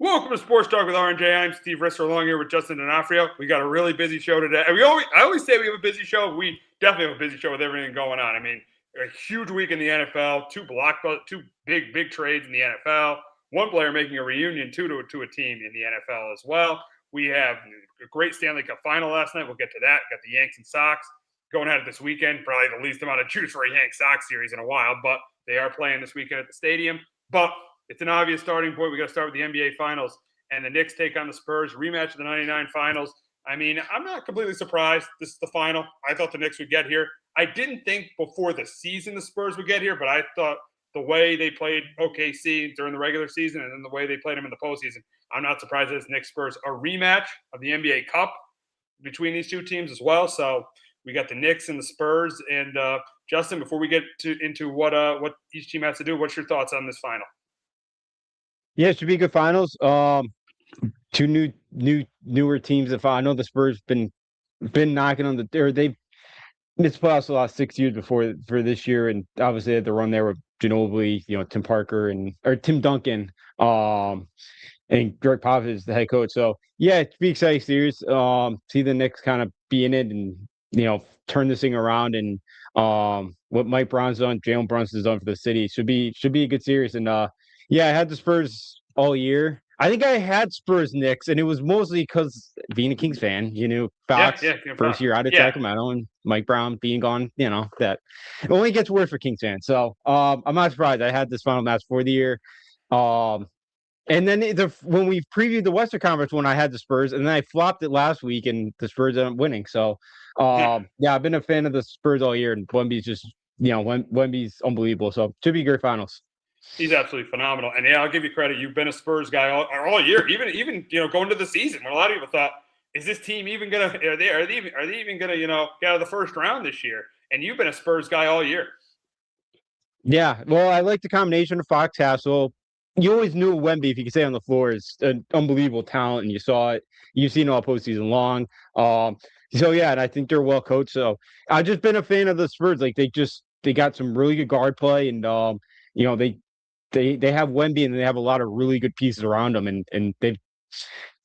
Welcome to Sports Talk with R&J. I'm Steve Risser, along here with Justin D'Onofrio. We got a really busy show today. I always say we have a busy show. We definitely have a busy show with everything going on. I mean, a huge week in the NFL, two big trades in the NFL, one player making a reunion to a team in the NFL as well. We have a great Stanley Cup final last night. We'll get to that. Got the Yanks and Sox going at it this weekend. Probably the least amount of juice for a Yanks-Sox series in a while, but they are playing this weekend at the stadium. But it's an obvious starting point. We got to start with the NBA Finals, and the Knicks take on the Spurs, rematch of the '99 Finals. I mean, I'm not completely surprised. This is the final. I thought the Knicks would get here. I didn't think before the season the Spurs would get here, but I thought the way they played OKC during the regular season and then the way they played them in the postseason, I'm not surprised that it's Knicks Spurs, a rematch of the NBA Cup between these two teams as well. So we got the Knicks and the Spurs. And Justin, before we get into what each team has to do, what's your thoughts on this final? Yeah, it should be good finals. Two newer teams. If I know the Spurs been knocking on they've missed playoffs the last 6 years for this year, and obviously had the run there with Ginobili, Tim Parker or Tim Duncan, and Greg Popovich is the head coach. So yeah, it's be exciting series. See the Knicks kind of be in it and turn this thing around, and what Mike Brown's done, Jalen Brunson's done for the city should be a good series. And yeah, I had the Spurs all year. I think I had Spurs Knicks, and it was mostly because being a Kings fan, Fox first year out of Sacramento, and Mike Brown being gone, that it only gets worse for Kings fans. So I'm not surprised. I had this final match for the year. And then when we previewed the Western Conference one, I had the Spurs, and then I flopped it last week, and the Spurs ended up winning. So yeah, I've been a fan of the Spurs all year, and Wemby's just Wemby's unbelievable. So should be great finals. He's absolutely phenomenal. And yeah, I'll give you credit. You've been a Spurs guy all year, even going to the season when a lot of people thought, is this team even gonna are they even gonna get out of the first round this year? And you've been a Spurs guy all year. Yeah, well, I like the combination of Fox Castle. You always knew Wemby, if you could say on the floor, is an unbelievable talent, and you saw it. You've seen it all postseason long. So yeah, and I think they're well coached. So I've just been a fan of the Spurs. Like they got some really good guard play, and they have Wemby, and they have a lot of really good pieces around them, and they've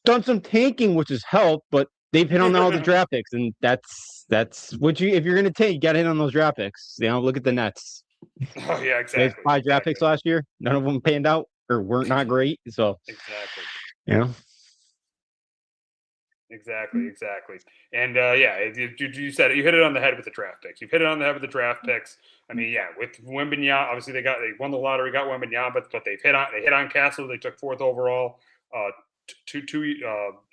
done some tanking, which has helped, but they've hit on all the draft picks, and that's what if you're gonna tank, you gotta hit on those draft picks. Look at the Nets. Oh yeah, exactly. They had 5 draft picks last year. None of them panned out or weren't not great. So exactly. Exactly. And yeah, you said it. You hit it on the head with the draft picks. You've hit it on the head with the draft picks. I mean, yeah, with Wembanyama, obviously they won the lottery, got Wembanyama, but they hit on Castle. They took 4th overall,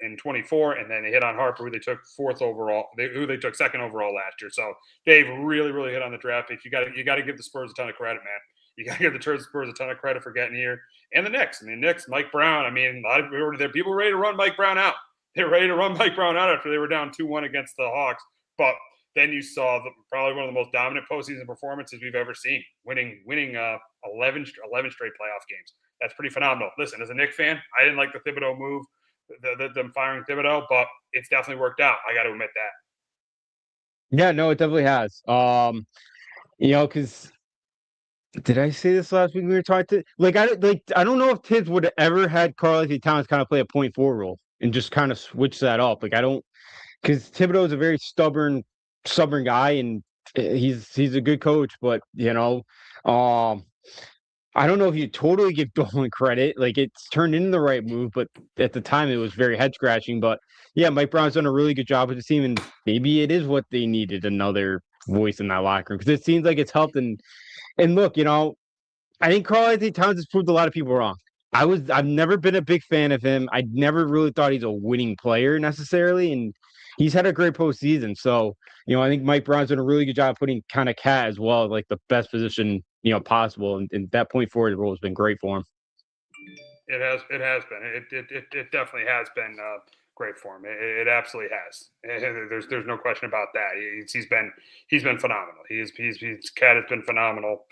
in 24, and then they hit on Harper, who they took 4th overall, who they took 2nd overall last year. So they've really hit on the draft picks. You got to give the Spurs a ton of credit, man. You got to give the Spurs a ton of credit for getting here, and the Knicks. I mean, Knicks, Mike Brown. I mean, a lot of people were ready to run Mike Brown out. They were ready to run Mike Brown out after they were down 2-1 against the Hawks. But then you saw probably one of the most dominant postseason performances we've ever seen, winning 11 straight playoff games. That's pretty phenomenal. Listen, as a Knicks fan, I didn't like the Thibodeau move, them firing Thibodeau, but it's definitely worked out. I got to admit that. Yeah, no, it definitely has. Because did I say this last week we were talking to I don't know if Tibbs would have ever had Karl-Anthony Towns kind of play a 0.4 role and just kind of switch that up. Like I don't, because Thibodeau is a very stubborn guy, and he's a good coach, but I don't know if you totally give Dolan credit. Like it's turned into the right move, but at the time it was very head scratching. But yeah, Mike Brown's done a really good job with the team, and maybe it is what they needed, another voice in that locker room, because it seems like it's helped. And look, I think Karl-Anthony Towns has proved a lot of people wrong. I've never been a big fan of him. I never really thought he's a winning player necessarily, and he's had a great postseason. So, I think Mike Brown's done a really good job putting kind of Cat as well, like the best position, possible. And that point forward role has been great for him. It has been. It definitely has been great for him. It absolutely has. There's no question about that. He's been phenomenal. Cat has been phenomenal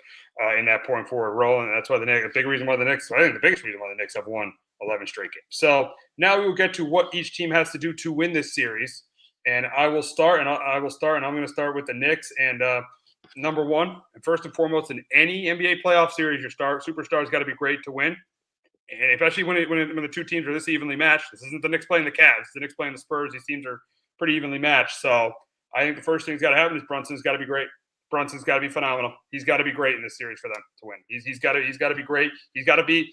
in that point forward role, and that's why the big reason why the Knicks. I think the biggest reason why the Knicks have won 11 straight games. So now we will get to what each team has to do to win this series. And I will start, and I'm going to start with the Knicks. And number one, and first and foremost, in any NBA playoff series, your superstar's got to be great to win. And especially when the two teams are this evenly matched. This isn't the Knicks playing the Cavs. It's the Knicks playing the Spurs. These teams are pretty evenly matched. So I think the first thing's got to happen is Brunson's got to be great. Brunson's got to be phenomenal. He's got to be great in this series for them to win. He's got to be great. He's got to be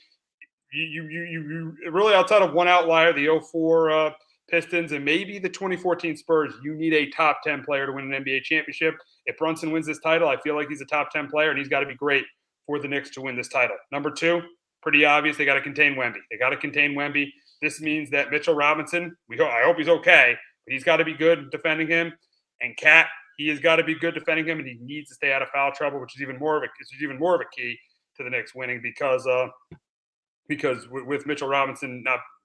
you really, outside of one outlier, the 04 Pistons and maybe the 2014 Spurs, you need a top 10 player to win an NBA championship. If Brunson wins this title, I feel like he's a top 10 player, and he's got to be great for the Knicks to win this title. Number two, pretty obvious, they got to contain Wemby. They got to contain Wemby. This means that Mitchell Robinson, I hope he's okay, but he's got to be good defending him. And Cat, he has got to be good defending him, and he needs to stay out of foul trouble, which is even more of a key to the Knicks winning because with Mitchell Robinson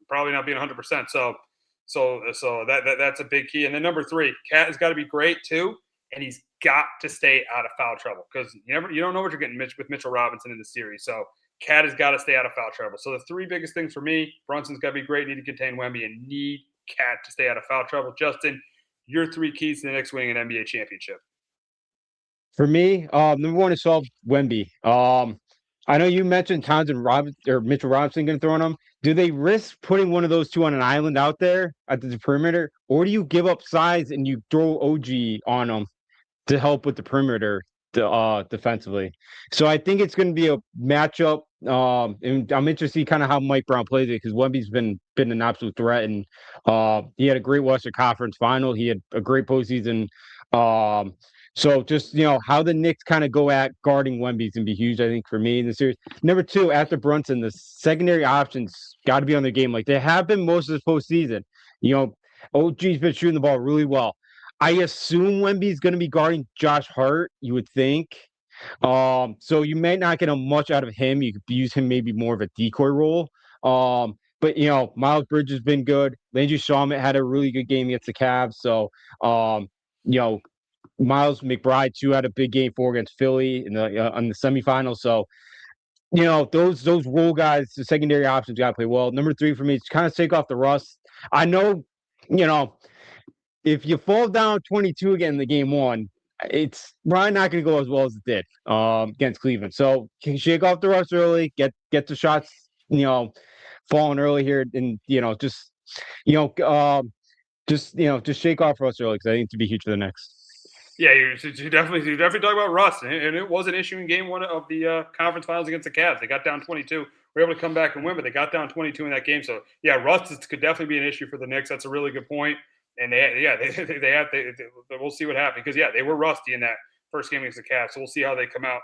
probably not being 100%. So that's a big key. And then number three, Cat has got to be great too, and he's got to stay out of foul trouble because you don't know what you're getting with Mitchell Robinson in the series. So Cat has got to stay out of foul trouble. So the three biggest things for me: Brunson's got to be great, need to contain Wemby, and need Cat to stay out of foul trouble. Justin, your three keys to the Knicks winning an NBA championship. For me, number one is solve Wemby. I know you mentioned Townsend Mitchell Robinson going to throw on him. Do they risk putting one of those two on an island out there at the perimeter, or do you give up size and you throw OG on them to help with the perimeter defensively? So I think it's going to be a matchup. And I'm interested to see kind of how Mike Brown plays it because Wemby's been an absolute threat, and he had a great Western Conference final. He had a great postseason. So just, how the Knicks kind of go at guarding Wemby is going to be huge, I think, for me in the series. Number two, after Brunson, the secondary options got to be on their game like they have been most of this postseason. OG's been shooting the ball really well. I assume Wemby's going to be guarding Josh Hart, you would think. So you may not get much out of him. You could use him maybe more of a decoy role. But, Miles Bridges has been good. Landry Shamet had a really good game against the Cavs. So, Miles McBride too had a big game 4 against Philly in on the semifinals. So, those role guys, the secondary options got to play well. Number three for me is kind of take off the rust. I know, if you fall down 22 again in the game one, it's probably not going to go as well as it did against Cleveland. So shake off the rust early, get the shots, falling early here, and just shake off rust early because I think to be huge for the Knicks. Yeah, you definitely talk about rust, and it was an issue in game one of the conference finals against the Cavs. They got down 22. We were able to come back and win, but they got down 22 in that game. So yeah, rust could definitely be an issue for the Knicks. That's a really good point. And we'll see what happens because they were rusty in that first game against the Cavs. So we'll see how they come out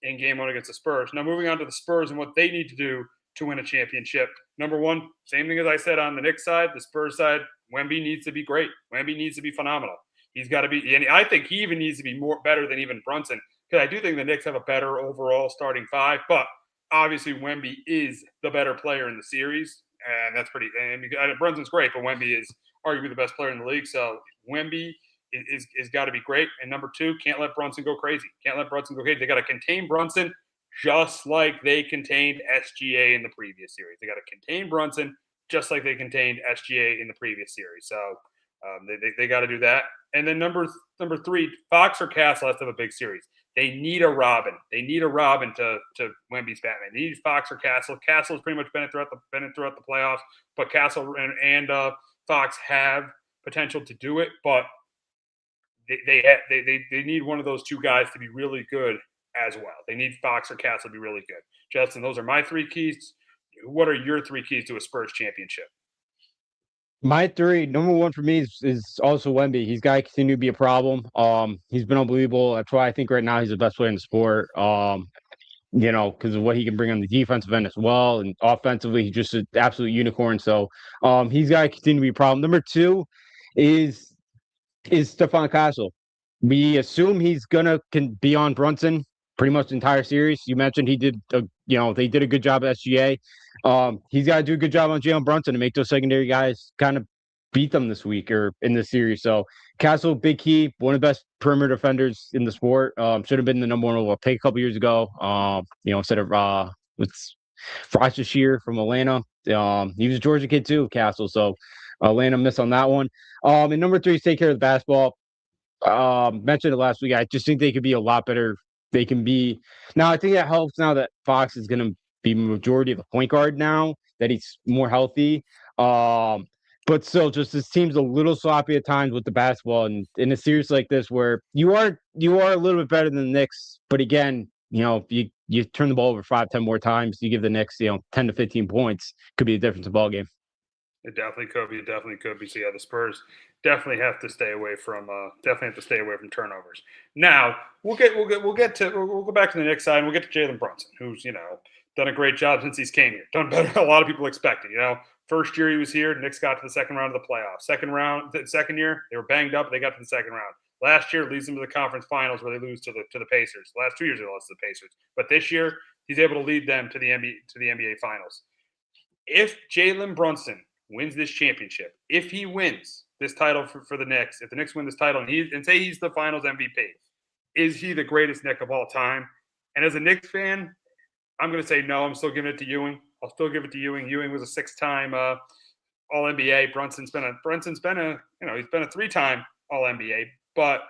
in game one against the Spurs. Now moving on to the Spurs and what they need to do to win a championship. Number one, same thing as I said on the Knicks side, the Spurs side. Wemby needs to be great. Wemby needs to be phenomenal. He's got to be, and I think he even needs to be better than even Brunson, because I do think the Knicks have a better overall starting five. But obviously, Wemby is the better player in the series, and that's pretty. And Brunson's great, but Wemby is arguably the best player in the league. So Wemby is got to be great. And number two, can't let Brunson go crazy. Can't let Brunson go crazy. They got to contain Brunson just like they contained SGA in the previous series. They got to contain Brunson just like they contained SGA in the previous series. So they got to do that. And then number three, Fox or Castle has to have a big series. They need a Robin. They need a Robin to Wemby's Batman. They need Fox or Castle. Castle has pretty much been throughout the playoffs, but Castle and Fox have potential to do it. But they need one of those two guys to be really good as well. They need Fox or Castle to be really good. Justin, those are my three keys. What are your three keys to a Spurs championship? My three, number one for me is also Wemby. He's got to continue to be a problem. He's been unbelievable. That's why I think right now he's the best player in the sport. Because of what he can bring on the defensive end as well, and offensively, he's just an absolute unicorn. So, he's got to continue to be a problem. Number two is Stephon Castle. We assume he's can be on Brunson pretty much the entire series. You mentioned they did a good job at SGA. He's got to do a good job on Jalen Brunson to make those secondary guys kind of beat them this week or in this series. So Castle, big key, one of the best perimeter defenders in the sport. Should have been the number one overall pick a couple years ago. Instead of with Frost Shear from Atlanta. He was a Georgia kid too, Castle. So Atlanta missed on that one. And number three is take care of the basketball. Mentioned it last week. I just think they could be a lot better. They can be now. I think that helps now that Fox is going to be majority of the point guard now that he's more healthy. But still, just this team's a little sloppy at times with the basketball, and in a series like this, where you are a little bit better than the Knicks, but again, if you turn the ball over 5, 10 more times, you give the Knicks 10 to 15 points, could be a difference in ball game. It definitely could be. It definitely could be. So yeah, the Spurs definitely have to stay away from turnovers. Now we'll go back to the Knicks side and we'll get to Jalen Brunson, who's done a great job since he's came here. Done better than a lot of people expected. First year he was here, Knicks got to the second round of the playoffs. Second year they were banged up, they got to the second round. Last year leads them to the conference finals where they lose to the Pacers. The last 2 years they lost to the Pacers, but this year he's able to lead them to the NBA finals. If Jalen Brunson wins this championship, if he wins this title for the Knicks, if the Knicks win this title and say he's the finals MVP, is he the greatest Knick of all time? And as a Knicks fan, I'm going to say no. I'm still giving it to Ewing. I'll still give it to Ewing. Ewing was a 6-time All-NBA. Brunson's been a 3-time All-NBA. But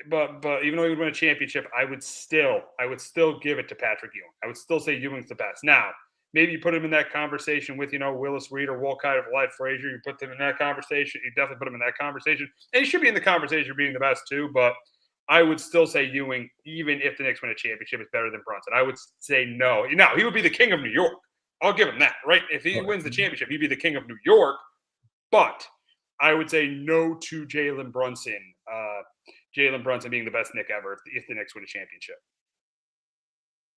even though he would win a championship, I would still give it to Patrick Ewing. I would still say Ewing's the best. Now, maybe you put him in that conversation with, Willis Reed or Wolcott or Vlad Frazier. You put them in that conversation. You definitely put him in that conversation. And he should be in the conversation of being the best too. But I would still say Ewing, even if the Knicks win a championship, is better than Brunson. I would say no. Now, he would be the king of New York. I'll give him that, right? If he wins the championship, he'd be the king of New York. But I would say no to Jalen Brunson. Jalen Brunson being the best Knick ever if the Knicks win a championship.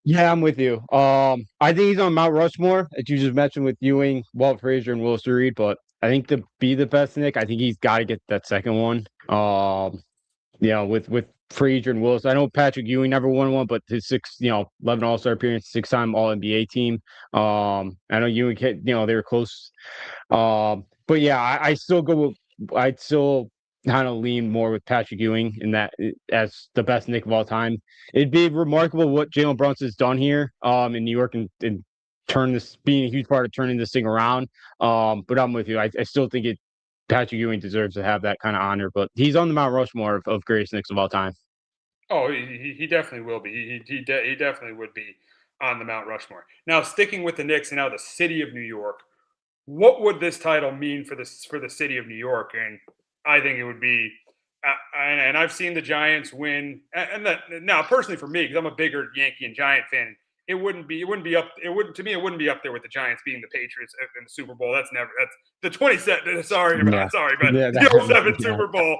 Yeah, I'm with you. I think he's on Mount Rushmore, as you just mentioned, with Ewing, Walt Frazier, and Willis Reed. But I think to be the best Knick, I think he's got to get that second one. With Frazier and Willis. I know Patrick Ewing never won one, but his 11 All-Star appearance, 6-time All-NBA team. I know Ewing, they were close. But yeah, I still go with. I'd still kind of lean more with Patrick Ewing in that as the best Knick of all time. It'd be remarkable what Jalen Brunson's done here in New York and being a huge part of turning this thing around. But I'm with you. I still think Patrick Ewing deserves to have that kind of honor, but he's on the Mount Rushmore of greatest Knicks of all time. Oh, he definitely will be. He definitely would be on the Mount Rushmore. Now, sticking with the Knicks and now the city of New York, what would this title mean for the city of New York? And I think it would be, and I've seen the Giants win. Now, personally for me, because I'm a bigger Yankee and Giant fan, it wouldn't be up there with the Giants being the Patriots in the Super Bowl. That's the 27. Sorry, but the 07 Super Bowl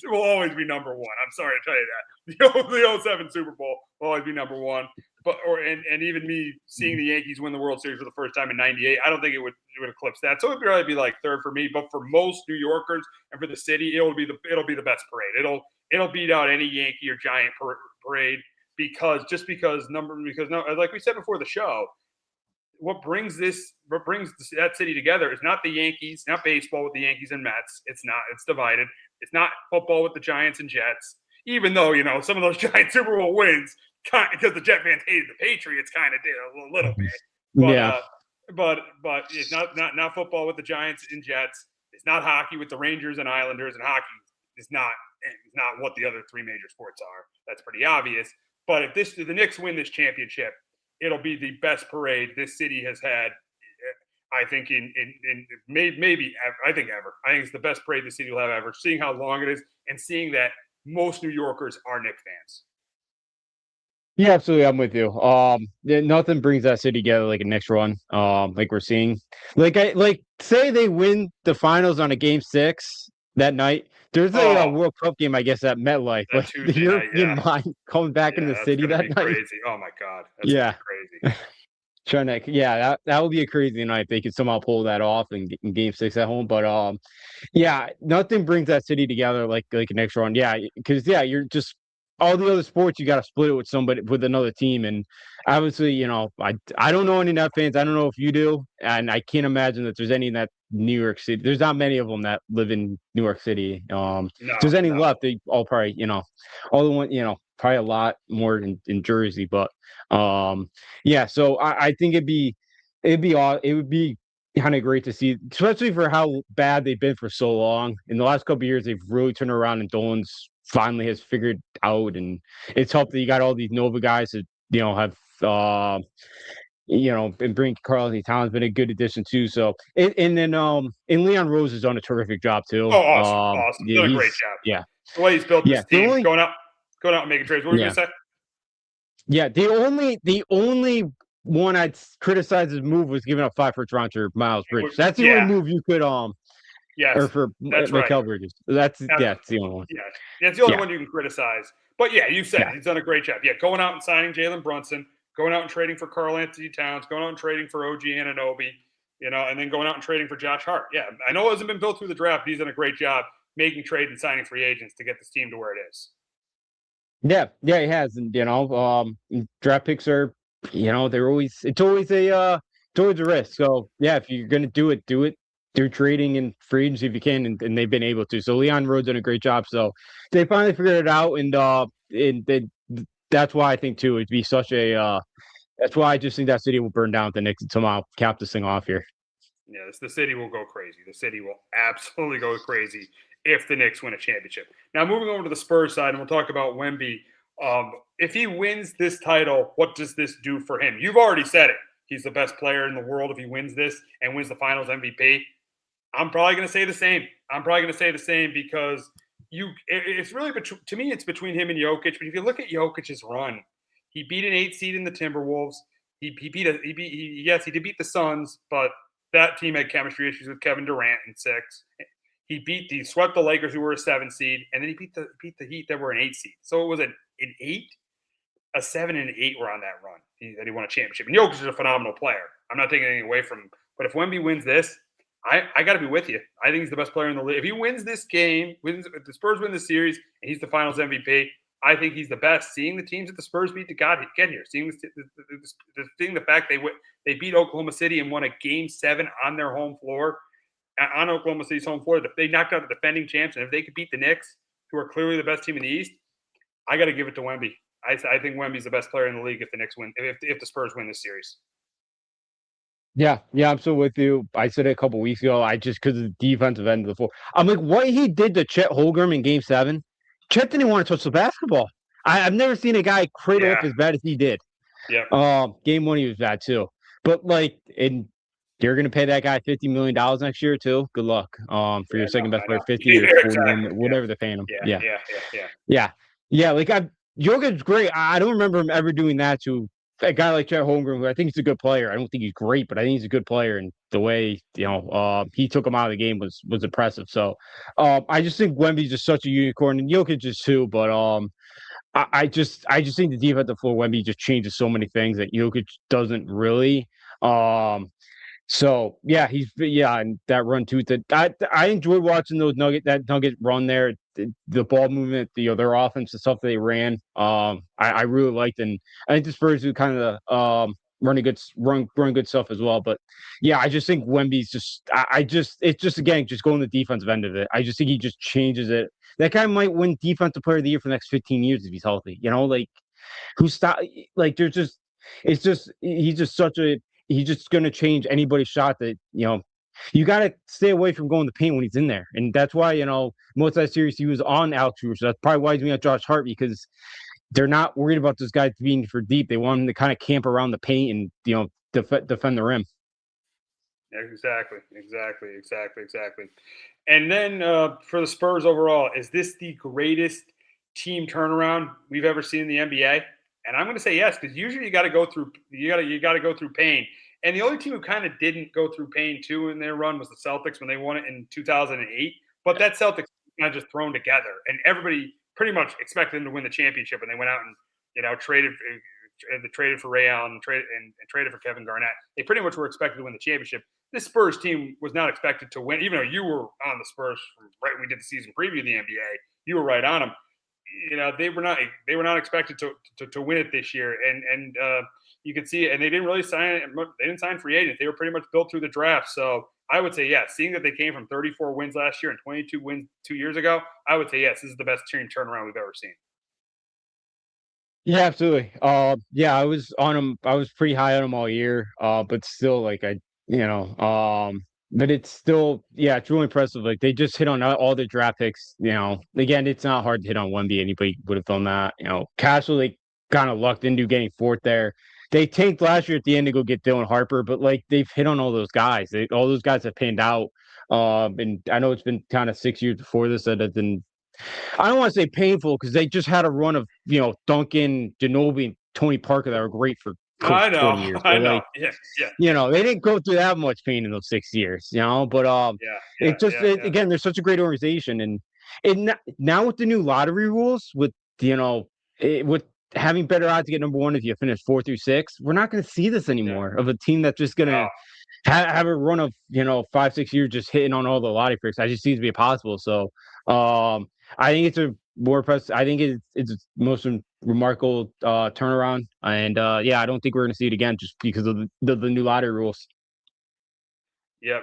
will always be number one. I'm sorry to tell you that. The 07 Super Bowl will always be number one. And even me seeing the Yankees win the World Series for the first time in '98, I don't think it would eclipse that. So it'd probably be like third for me. But for most New Yorkers and for the city, it'll be the best parade. It'll beat out any Yankee or Giant parade because like we said before the show, what brings that city together is not the Yankees, not baseball with the Yankees and Mets. It's divided. It's not football with the Giants and Jets. Even though some of those Giant Super Bowl wins, because the Jet fans hated the Patriots, kind of did a little bit. But it's not football with the Giants and Jets. It's not hockey with the Rangers and Islanders, and hockey is not what the other three major sports are. That's pretty obvious. But if the Knicks win this championship, it'll be the best parade this city has had. I think maybe I think ever. I think it's the best parade the city will have ever. Seeing how long it is and seeing that most New Yorkers are Knicks fans. Yeah, absolutely. I'm with you. Nothing brings that city together like a Knicks run. Like we're seeing. Say they win the finals on a game 6 that night. There's a World Cup game, I guess, at MetLife. Like the European mind coming back in the city that night. Crazy. Oh my God. That's crazy. That would be a crazy night if they could somehow pull that off in game 6 at home. But nothing brings that city together like a Knicks run. Yeah, because you're just all the other sports you got to split it with another team, and obviously I don't know any Net fans. I don't know if you do, and I can't imagine that there's any in that New York City. There's not many of them that live in New York City. If there's any left, they all probably all the one probably a lot more in Jersey, but so I think it would be kind of great to see, especially for how bad they've been for so long. In the last couple of years, they've really turned around, and Dolan's finally has figured out, and it's helped that you got all these Nova guys that have and bring Carl Towns been a good addition too. So and then and Leon Rose has done a terrific job too. Oh, awesome. Yeah, Done a great he's job. yeah, The way he's built yeah. this team, going out and making trades. What were you Yeah, going to say? yeah. The only one I'd criticize his move was giving up 5 first rounds for Miles Bridges. That's the only Yeah. move you could or Yes. for That's right. Mikal Bridges. That's the only one. Yeah. That's the only Yeah, one you can criticize. But yeah, you said yeah, it. He's done a great job. Yeah, going out and signing Jalen Brunson, going out and trading for Karl Anthony Towns, going out and trading for OG Anunoby, and then going out and trading for Josh Hart. Yeah, I know it hasn't been built through the draft, but he's done a great job making trades and signing free agents to get this team to where it is. yeah. He has, and draft picks are, they're always it's always a risk. So yeah, if you're gonna do it through trading and free agency if you can, and they've been able to. So Leon Rhodes done a great job. So they finally figured it out, that's why I think too it'd be such a that's why I just think that city will burn down if the Knicks somehow cap this thing off here. Yeah, the city will go crazy. The city will absolutely go crazy if the Knicks win a championship. Now, moving over to the Spurs side, and we'll talk about Wemby. If he wins this title, what does this do for him? You've already said it. He's the best player in the world if he wins this and wins the Finals MVP. I'm probably going to say the same. Because it's really to me, it's between him and Jokic. But if you look at Jokic's run, he beat an 8 seed in the Timberwolves. He did beat the Suns, but that team had chemistry issues with Kevin Durant in 6. He swept the Lakers, who were a 7 seed, and then he beat the Heat that were an 8 seed. So it was an 8, a 7, and an 8 were on that run. He won a championship. And Jokic is a phenomenal player. I'm not taking anything away from him. But if Wemby wins this, I got to be with you. I think he's the best player in the league. If he wins this game, if the Spurs win the series, and he's the Finals MVP, I think he's the best. Seeing the teams that the Spurs beat to get here, seeing the fact they beat Oklahoma City and won a Game 7 on their home floor, on Oklahoma City's home floor. They knocked out the defending champs, and if they could beat the Knicks, who are clearly the best team in the East, I got to give it to Wemby. I think Wemby's the best player in the league if the Knicks win, if the Spurs win this series. Yeah, I'm still with you. I said it a couple weeks ago. I just because of the defensive end of the floor. I'm like, what he did to Chet Holmgren in Game 7. Chet didn't want to touch the basketball. I've never seen a guy cradle up as bad as he did. Yeah. Game 1 he was bad too. But and you're gonna pay that guy $50 million next year too. Good luck. For your second best player, 50 or 40 million, whatever they're paying him. Yeah. Like Jokic's great. I don't remember him ever doing that to a guy like Chet Holmgren, who I think he's a good player. I don't think he's great, but I think he's a good player. And the way he took him out of the game was impressive. So I just think Wemby's just such a unicorn, and Jokic is too. But I just think the defensive floor Wemby just changes so many things that Jokic doesn't really. So yeah, and that run too. I enjoyed watching that Nugget run there. The ball movement, their offense, the stuff they ran. I really liked, and I think the Spurs do kind of run good stuff as well. But yeah, I just think Wemby's it's just again just going the defensive end of it. I just think he just changes it. That guy might win Defensive Player of the Year for the next 15 years if he's healthy. Like who stop? Like he's just going to change anybody's shot that, you got to stay away from going to paint when he's in there. And that's why, most of that series he was on Alex Rubio. So that's probably why he's being at Josh Hart, because they're not worried about this guy being for deep. They want him to kind of camp around the paint and, defend the rim. Exactly. And then for the Spurs overall, is this the greatest team turnaround we've ever seen in the NBA? And I'm going to say yes, because usually you got to go through pain. And the only team who kind of didn't go through pain too in their run was the Celtics when they won it in 2008. But that Celtics kind of just thrown together, and everybody pretty much expected them to win the championship. And they went out and traded for Ray Allen and traded for Kevin Garnett. They pretty much were expected to win the championship. This Spurs team was not expected to win, even though you were on the Spurs right when we did the season preview of the NBA. You were right on them. They were not expected to win it this year, and you can see it. And they didn't really sign free agents. They were pretty much built through the draft. So I would say yes. Seeing that they came from 34 wins last year and 22 wins 2 years ago, I would say yes. This is the best team turnaround we've ever seen. Yeah, absolutely. I was on them. I was pretty high on them all year. But still, but it's still, it's really impressive. Like they just hit on all the draft picks. Again, it's not hard to hit on Wemby. Anybody would have done that. Castle, they kind of lucked into getting fourth there. they tanked last year at the end to go get Dylan Harper, but like they've hit on all those guys. All those guys have panned out. And I know it's been kind of 6 years before this that have been, I don't want to say painful because they just had a run of Duncan, Ginobili, and Tony Parker that were great for I 20 know, years. I But know. like Yeah, yeah, they didn't go through that much pain in those 6 years. But yeah, yeah, it just yeah, yeah. again, they're such a great organization, and now with the new lottery rules, with with having better odds to get number one if you finish 4 through 6, we're not going to see this Yeah. anymore of a team that's just going No. to have a run of 5 6 years just hitting on all the lottery picks. That just seems to be possible. So I think it's a more impressive. I think it's most remarkable turnaround, and yeah, I don't think we're going to see it again just because of the new lottery rules. Yeah,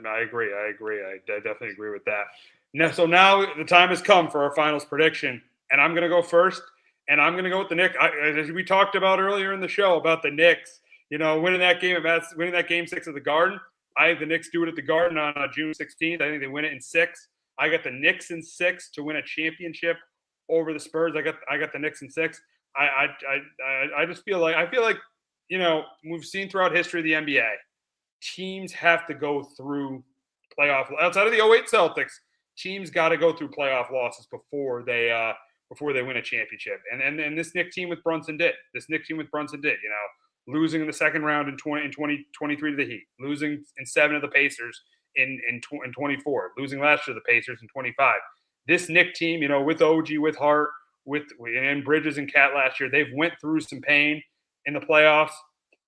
I agree. I agree. I definitely agree with that. Now the time has come for our finals prediction, and I'm going to go first, and I'm going to go with the Knicks. As we talked about earlier in the show about the Knicks, winning that game 6 at the Garden. I think the Knicks do it at the Garden on June 16th. I think they win it in 6. I got the Knicks in 6 to win a championship over the Spurs. I got the Knicks in 6. I just feel like we've seen throughout history of the NBA. Teams have to go through playoff outside of the '08 Celtics. Teams got to go through playoff losses before they win a championship. And this Knicks team with Brunson did. Losing in the second round in 2023 to the Heat, losing in 7 of the Pacers in 24, losing last year to the Pacers in 25. This Knicks team, with OG, with Hart, and Bridges and Cat last year, they've went through some pain in the playoffs.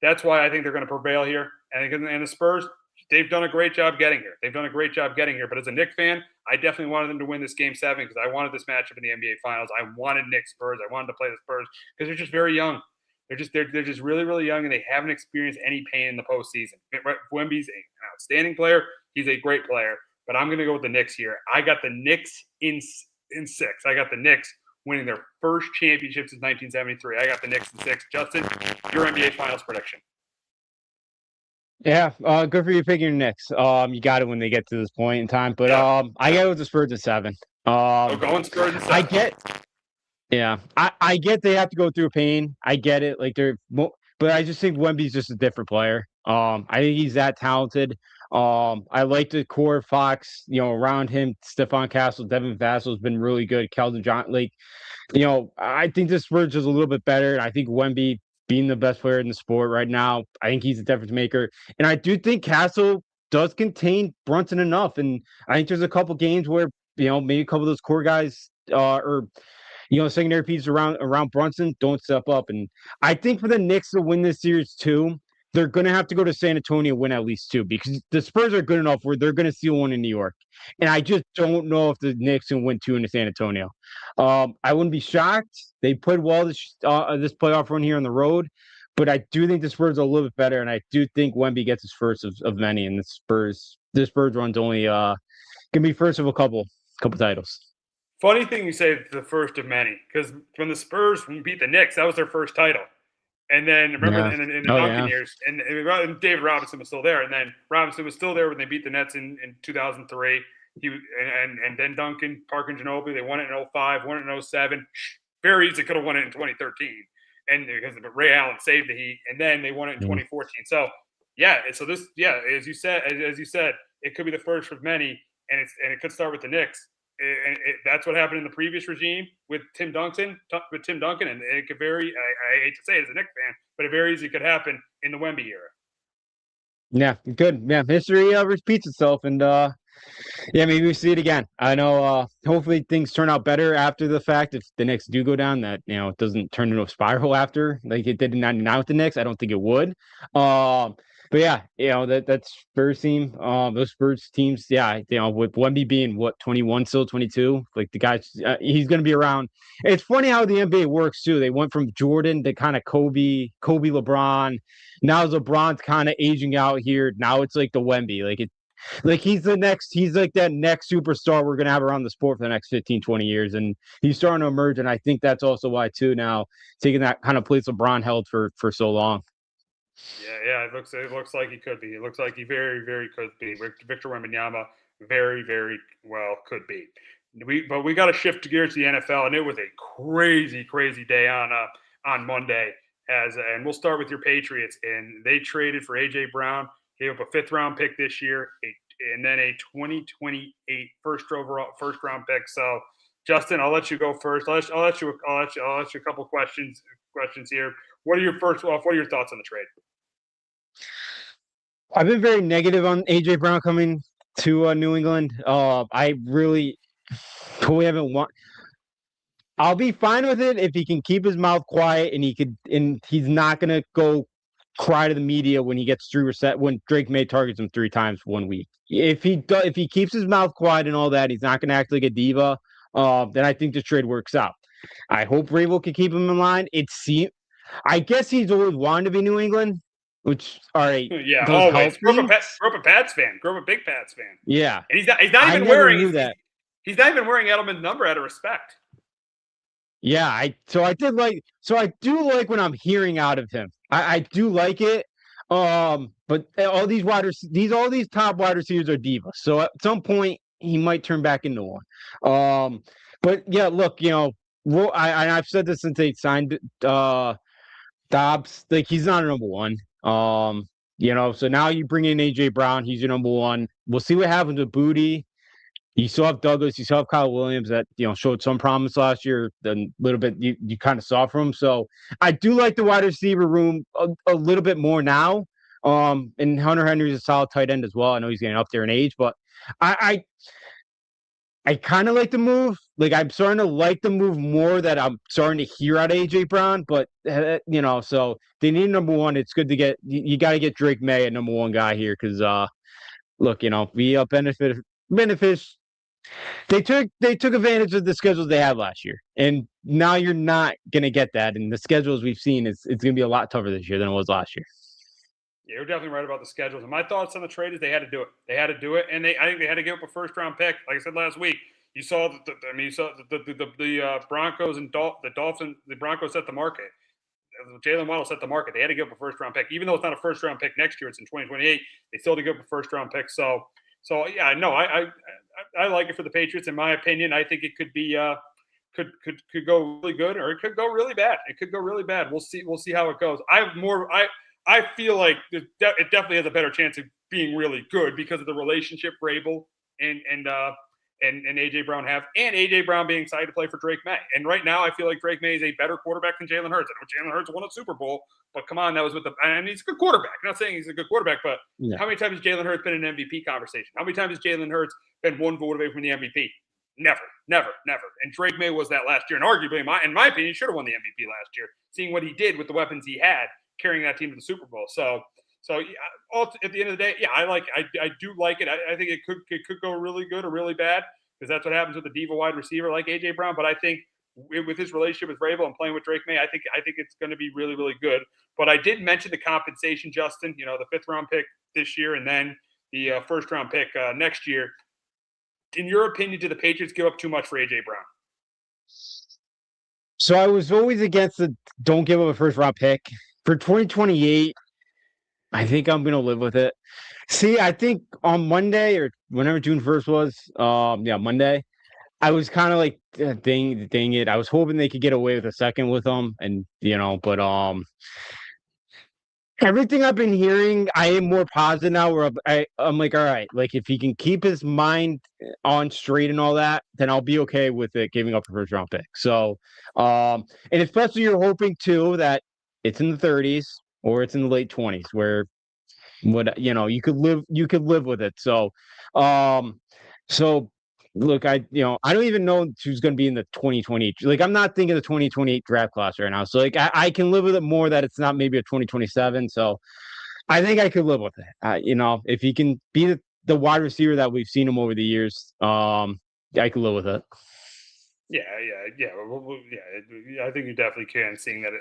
That's why I think they're going to prevail here. And the Spurs, they've done a great job getting here. But as a Knicks fan, I definitely wanted them to win this Game 7 because I wanted this matchup in the NBA Finals. I wanted Knicks Spurs. I wanted to play the Spurs because they're just very young. They're just really, really young, and they haven't experienced any pain in the postseason. Wemby's an outstanding player. He's a great player. But I'm going to go with the Knicks here. I got the Knicks in 6. I got the Knicks winning their first championship since 1973. I got the Knicks in 6. Justin, your NBA Finals prediction. Yeah, good for you picking your Knicks. You got it when they get to this point in time. But I got with the Spurs at 7. Going Spurs at 7. I get they have to go through pain. I get it. But I just think Wemby's just a different player. I think he's that talented. I like the core Fox, around him. Stephon Castle, Devin Vassal's been really good. Keldon John, I think this Spurs is a little bit better. I think Wemby being the best player in the sport right now, I think he's a difference maker. And I do think Castle does contain Brunson enough. And I think there's a couple games where, maybe a couple of those core guys or secondary pieces around Brunson don't step up. And I think for the Knicks to win this series too, they're going to have to go to San Antonio and win at least 2 because the Spurs are good enough where they're going to steal one in New York. And I just don't know if the Knicks can win 2 in San Antonio. I wouldn't be shocked. They played well this playoff run here on the road, but I do think the Spurs are a little bit better, and I do think Wemby gets his first of many. And the Spurs run's only can be first of a couple titles. Funny thing you say the first of many, because when the Spurs beat the Knicks, that was their first title. And then remember in the Duncan years, and David Robinson was still there, and then Robinson was still there when they beat the Nets in 2003. And then Duncan, Parker, and Ginobili, they won it in 05, won it in 07. Very easy could have won it in 2013, and because Ray Allen saved the Heat, and then they won it in 2014. So as you said, it could be the first of many, and it could start with the Knicks. And that's what happened in the previous regime with Tim Duncan, and it could very. I hate to say it as a Knicks fan, but it very easily could happen in the Wemby era. Yeah, good. Yeah, history repeats itself, and maybe we see it again. I know. Hopefully, things turn out better after the fact. If the Knicks do go down, that it doesn't turn into a spiral after like it did in '99 with the Knicks. I don't think it would. But yeah, that's Spurs team. Those Spurs teams, with Wemby being 21 still, 22, like the guy, he's going to be around. It's funny how the NBA works too. They went from Jordan to kind of Kobe, LeBron. Now LeBron's kind of aging out here. Now it's like the Wemby, he's like that next superstar we're going to have around the sport for the next 15, 20 years. And he's starting to emerge. And I think that's also why too, now taking that kind of place LeBron held for so long. Yeah, it looks like he could be. It looks like he very, very could be. Victor Wembanyama very, very well could be. But we got to shift gears to the NFL, and it was a crazy, crazy day on Monday. and we'll start with your Patriots. And they traded for A.J. Brown, gave up a 5th-round pick this year, and then a 2028 first-round pick. So, Justin, I'll let you go first. I'll let you a couple questions here. What are your thoughts on the trade? I've been very negative on AJ Brown coming to New England. I really we haven't won. I'll be fine with it if he can keep his mouth quiet and he's not gonna go cry to the media when he gets 3 reset when Drake May targets him 3 times 1 week. If he keeps his mouth quiet and all that, he's not gonna act like a diva. Then I think the trade works out. I hope Vrabel can keep him in line. I guess he's always wanted to be New England, which all right. Yeah, always. Grew up a Pats fan. Grew up a big Pats fan. Yeah, and he's not even wearing that. He's not even wearing Edelman's number out of respect. Yeah, I do like when I'm hearing out of him. I do like it. But all these top wide receivers are divas. So at some point he might turn back into one. But yeah, look, I've said this since they signed Dobbs. Like he's not a number one. So now you bring in AJ Brown, he's your number one. We'll see what happens with Booty. You still have Douglas, you still have Kyle Williams that showed some promise last year. Then a little bit you kind of saw from him. So I do like the wide receiver room a little bit more now. And Hunter Henry's a solid tight end as well. I know he's getting up there in age, but I kind of like the move. Like I'm starting to like the move more that I'm starting to hear out of AJ Brown. But so they need number one. It's good to get you got to get Drake May a number one guy here because look, we benefit. They took advantage of the schedules they had last year, and now you're not gonna get that. And the schedules we've seen it's gonna be a lot tougher this year than it was last year. Yeah, you're definitely right about the schedules. And my thoughts on the trade is they had to do it. They had to do it, and I think they had to give up a 1st-round pick. Like I said last week, you saw the Broncos and the Dolphins. The Broncos set the market. Jalen Waddle set the market. They had to give up a 1st-round pick, even though it's not a 1st-round pick next year. It's in 2028. They still had to give up a 1st-round pick. So yeah, no, I like it for the Patriots. In my opinion, I think it could be could go really good or it could go really bad. It could go really bad. We'll see how it goes. I feel like it definitely has a better chance of being really good because of the relationship Vrabel and AJ Brown have, and AJ Brown being excited to play for Drake May. And right now, I feel like Drake May is a better quarterback than Jalen Hurts. I know Jalen Hurts won a Super Bowl, but come on, that was he's a good quarterback. I'm not saying he's a good quarterback, but How many times has Jalen Hurts been in an MVP conversation? How many times has Jalen Hurts been 1 vote away from the MVP? Never. And Drake May was that last year, and arguably, in my opinion, he should have won the MVP last year, seeing what he did with the weapons he had, carrying that team to the Super Bowl. So yeah, at the end of the day, yeah, I do like it. I think it could go really good or really bad because that's what happens with a diva wide receiver like AJ Brown. But I think with his relationship with Vrabel and playing with Drake May, I think it's going to be really, really good. But I did mention the compensation, Justin. The 5th-round pick this year and then the 1st-round pick next year. In your opinion, did the Patriots give up too much for AJ Brown? So I was always against the don't give up a 1st-round pick. For 2028, I think I'm going to live with it. See, I think on Monday or whenever June 1st was, Monday, I was kind of like, dang it. I was hoping they could get away with a 2nd with them. And, but everything I've been hearing, I am more positive now where I'm like, all right, like if he can keep his mind on straight and all that, then I'll be okay with it giving up a 1st-round pick. So, and especially you're hoping too that it's in the 30s or it's in the late 20s where you could live with it. So look, I don't even know who's going to be in the 2028. Like I'm not thinking the 2028 draft class right now. So like I can live with it more that it's not maybe a 2027. So I think I could live with it. If he can be the wide receiver that we've seen him over the years, I could live with it. Yeah. I think you definitely can, seeing that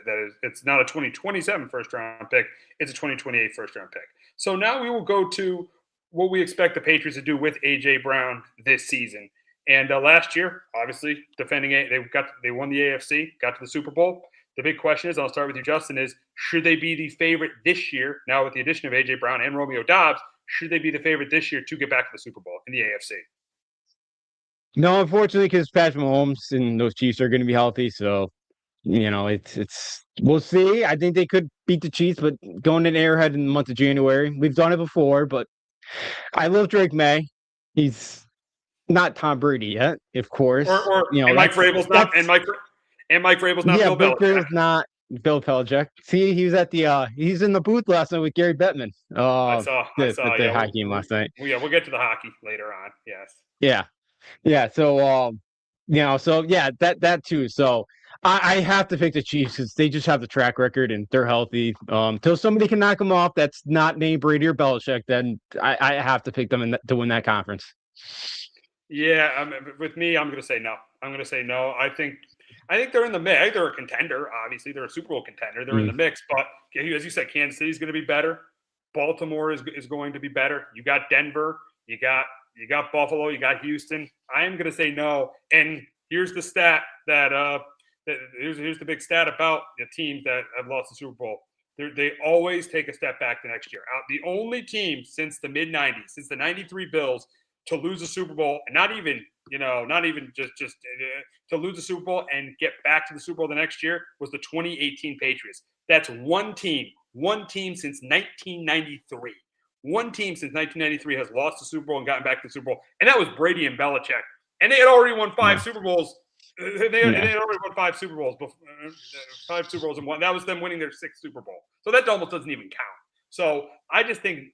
it's not a 2027 1st-round pick, it's a 2028 1st-round pick. So now we will go to what we expect the Patriots to do with AJ Brown this season. And last year, obviously, defending it, they won the AFC, got to the Super Bowl. The big question is, I'll start with you, Justin, is should they be the favorite this year? Now with the addition of AJ Brown and Romeo Doubs, should they be the favorite this year to get back to the Super Bowl in the AFC? No, unfortunately, because Patrick Mahomes and those Chiefs are going to be healthy. So it's we'll see. I think they could beat the Chiefs, but going in Arrowhead in the month of January, we've done it before. But I love Drake May. He's not Tom Brady yet, of course. And Mike Vrabel's not, and Mike Vrabel's not Bill Belichick. Vrabel's not Bill Belichick. See, he was at the he's in the booth last night with Gary Bettman. I saw the hockey game last night. Yeah, we'll get to the hockey later on. Yes. Yeah. So so yeah, that too. So I have to pick the Chiefs because they just have the track record and they're healthy. Till somebody can knock them off that's not named Brady or Belichick, then I have to pick them to win that conference. Yeah, with me, I'm going to say no. I think they're in the mix. I think they're a contender. Obviously, they're a Super Bowl contender. They're in the mix. But as you said, Kansas City's going to be better. Baltimore is going to be better. You got Denver. You got Buffalo. You got Houston. I am going to say no. And here's the stat here's the big stat about the teams that have lost the Super Bowl. They always take a step back the next year. The only team since the mid '90s, since the '93 Bills, to lose a Super Bowl, and not even just to lose a Super Bowl and get back to the Super Bowl the next year was the 2018 Patriots. That's one team since 1993. One team since 1993 has lost the Super Bowl and gotten back to the Super Bowl, and that was Brady and Belichick. And they had already won 5 Super Bowls. They had already won 5 Super Bowls, 5 Super Bowls and one. That was them winning their 6th Super Bowl. So that almost doesn't even count. So I just think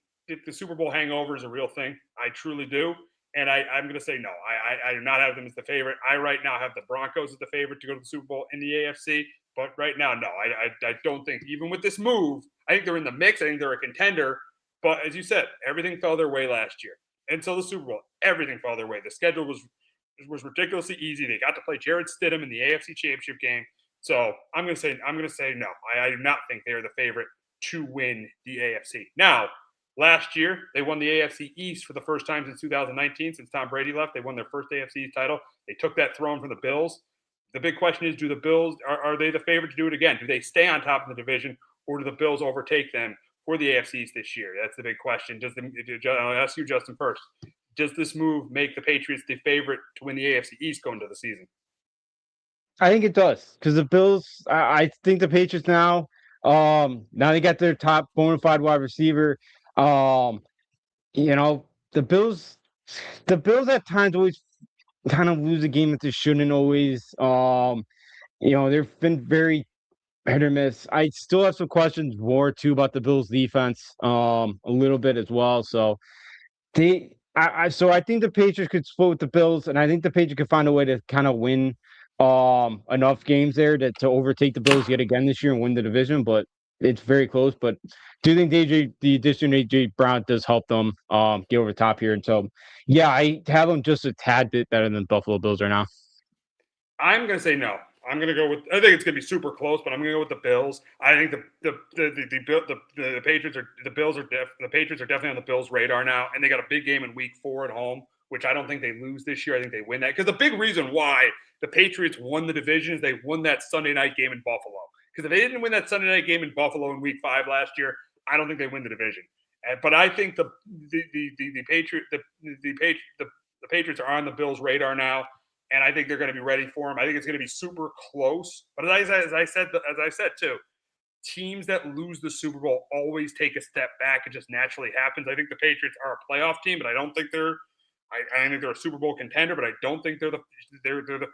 the Super Bowl hangover is a real thing. I truly do. And I'm going to say no. I do not have them as the favorite. I right now have the Broncos as the favorite to go to the Super Bowl in the AFC. But right now, no. I don't think, even with this move, I think they're in the mix. I think they're a contender. But as you said, everything fell their way last year. Until the Super Bowl, everything fell their way. The schedule was ridiculously easy. They got to play Jarrett Stidham in the AFC Championship game. So I'm going to say no. I do not think they are the favorite to win the AFC. Now, last year, they won the AFC East for the first time since 2019, since Tom Brady left. They won their first AFC East title. They took that throne from the Bills. The big question is, do the Bills, are they the favorite to do it again? Do they stay on top of the division, or do the Bills overtake them for the AFC East this year? That's the big question. I'll ask you, Justin, first. Does this move make the Patriots the favorite to win the AFC East going into the season? I think it does, because the Bills, I think the Patriots now they got their top bona fide wide receiver. The Bills at times always kind of lose a game that they shouldn't always. They've been very hit or miss. I still have some questions more too about the Bills defense, a little bit as well. So I think the Patriots could split with the Bills, and I think the Patriots could find a way to kind of win enough games there to overtake the Bills yet again this year and win the division. But it's very close. But do you think the addition of AJ Brown does help them get over the top here? And so, yeah, I have them just a tad bit better than the Buffalo Bills are now. I'm going to say no. I think it's going to be super close, but I'm going to go with the Bills. I think the Patriots are definitely on the Bills' radar now, and they got a big game in Week 4 at home, which I don't think they lose this year. I think they win that, because the big reason why the Patriots won the division is they won that Sunday night game in Buffalo. Because if they didn't win that Sunday night game in Buffalo in Week 5 last year, I don't think they win the division. But I think the Patriots are on the Bills' radar now, and I think they're going to be ready for them. I think it's going to be super close. But as I said too, teams that lose the Super Bowl always take a step back. It just naturally happens. I think the Patriots are a playoff team, but I don't think they're. I think they're a Super Bowl contender, but I don't think they're the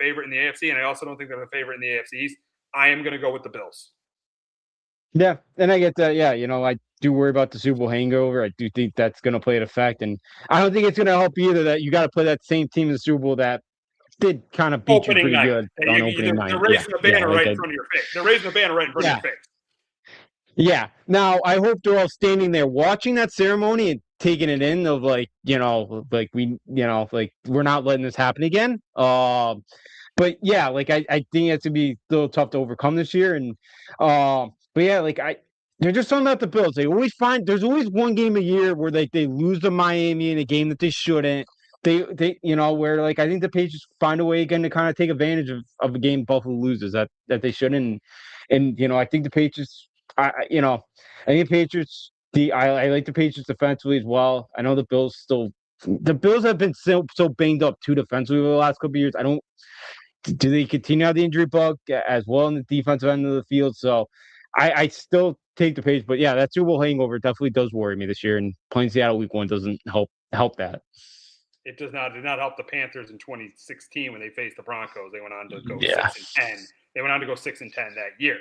favorite in the AFC, and I also don't think they're the favorite in the AFC East. I am going to go with the Bills. Yeah, and I get that. Yeah, I do worry about the Super Bowl hangover. I do think that's going to play an effect, and I don't think it's going to help either that you got to play that same team in the Super Bowl that did kind of beat opening you pretty night. good on opening night. They're raising the banner right in front of your face. They're raising the banner right in front of your face. Yeah. Now, I hope they're all standing there watching that ceremony and taking it in of like we're not letting this happen again. But yeah, I think it's gonna be a little tough to overcome this year. And but yeah, they're just talking about the Bills. They always there's always one game a year where they lose to Miami in a game that they shouldn't. They where I think the Patriots find a way again to kind of take advantage of a game Buffalo loses that they shouldn't. And I think the Patriots. I think the Patriots. I like the Patriots defensively as well. I know the Bills have been so banged up too defensively over the last couple of years. do they continue out the injury bug as well in the defensive end of the field? So I still take the Patriots, but yeah, that Super Bowl hangover definitely does worry me this year, and playing Seattle Week 1 doesn't help that. It did not help the Panthers in 2016 when they faced the Broncos. They went on to go Yeah. 6-10. They went on to go 6-10 that year.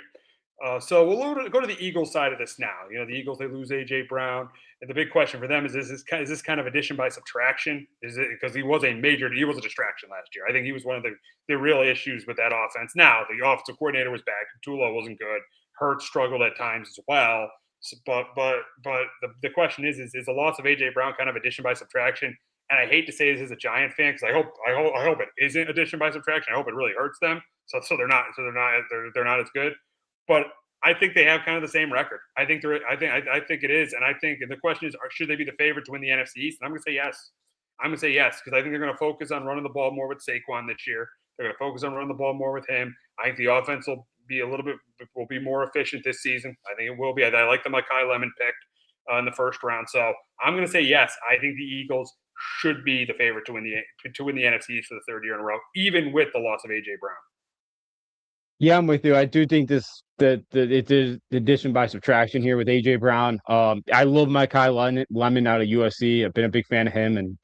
So we'll go to the Eagles side of this now. The Eagles, they lose A.J. Brown. And the big question for them is this kind of addition by subtraction? Is it because he was a distraction last year? I think he was one of the real issues with that offense. Now, the offensive coordinator was back. Tula wasn't good. Hurts struggled at times as well. But the question is the loss of A.J. Brown kind of addition by subtraction? And I hate to say this as a Giant fan because I hope it isn't addition by subtraction. I hope it really hurts them. So they're not as good. But I think they have kind of the same record. I think it is, and I think the question is, should they be the favorite to win the NFC East? And I'm going to say yes. I'm going to say yes because I think they're going to focus on running the ball more with Saquon this year. They're going to focus on running the ball more with him. I think the offense will be more efficient this season. I think it will be. I like the Mekhi Lemon pick in the first round. So I'm going to say yes. I think the Eagles should be the favorite to win the NFC East for the third year in a row, even with the loss of A.J. Brown. Yeah, I'm with you. I do think it is addition by subtraction here with A.J. Brown. I love Mekhi Lemon out of USC. I've been a big fan of him and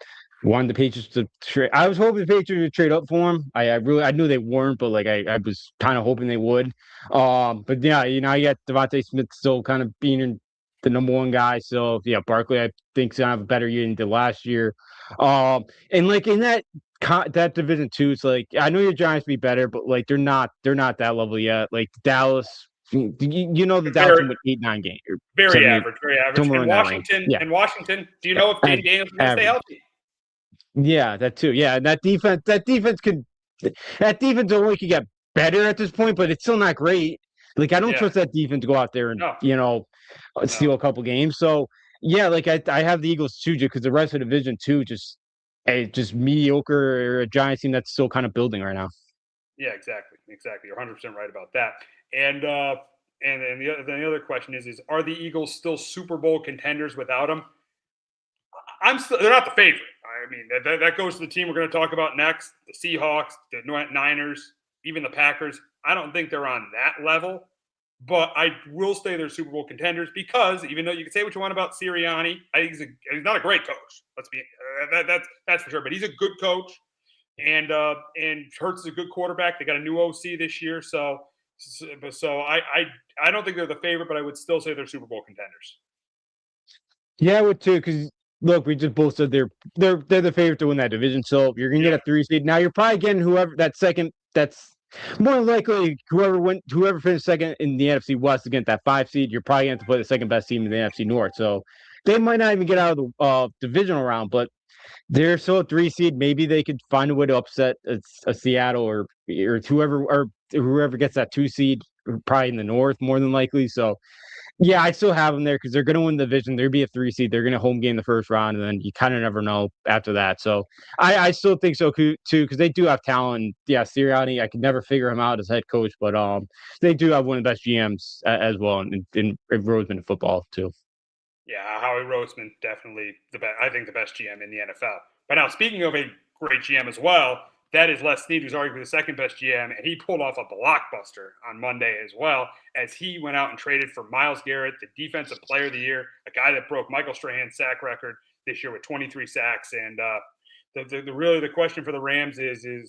wanted the Patriots to trade. I was hoping the Patriots would trade up for him. I knew they weren't, but I was kind of hoping they would. But yeah, you got Devontae Smith still kind of being the number one guy. So yeah, Barkley I think is gonna have a better year than he did last year. And in that division too, it's I know your Giants be better, but they're not that level yet. Dallas, the Dallas won 8-9 games. Very average. And Yeah. Washington, do you know if Daniel Daniels can stay healthy? Yeah, that too. Yeah, that defense only could get better at this point, but it's still not great. I don't trust that defense to go out there and steal a couple games. So yeah, I have the Eagles too, because the rest of the division too just mediocre or a Giants team that's still kind of building right now. Yeah, exactly. You're 100% right about that. And the other question is are the Eagles still Super Bowl contenders without them? They're not the favorite. I mean, that goes to the team we're going to talk about next, the Seahawks, the Niners, even the Packers. I don't think they're on that level, but I will say they're Super Bowl contenders because even though you can say what you want about Sirianni, I think he's not a great coach. That's for sure, but he's a good coach, and Hurts is a good quarterback. They got a new OC this year, so I don't think they're the favorite, but I would still say they're Super Bowl contenders. Yeah, I would too, because look, we just both said they're the favorite to win that division. So you're gonna get a 3 seed. Now you're probably getting whoever that second. That's more likely whoever finished second in the NFC West to get that 5 seed. You're probably going to have to play the second best team in the NFC North. So they might not even get out of the divisional round, but they're still a 3 seed. Maybe they could find a way to upset a Seattle or whoever gets that 2 seed, probably in the North more than likely. So yeah, I still have them there because they're going to win the division. They'll be a 3 seed. They're going to home game the first round, and then you kind of never know after that. So I still think so too because they do have talent. Yeah, Sirianni, I could never figure him out as head coach, but they do have one of the best GMs as well in Roseman in football too. Yeah, Howie Roseman, definitely I think the best GM in the NFL. But now, speaking of a great GM as well, that is Les Snead, who's arguably the second best GM, and he pulled off a blockbuster on Monday as well, as he went out and traded for Myles Garrett, the Defensive Player of the Year, a guy that broke Michael Strahan's sack record this year with 23 sacks. And the question for the Rams we'll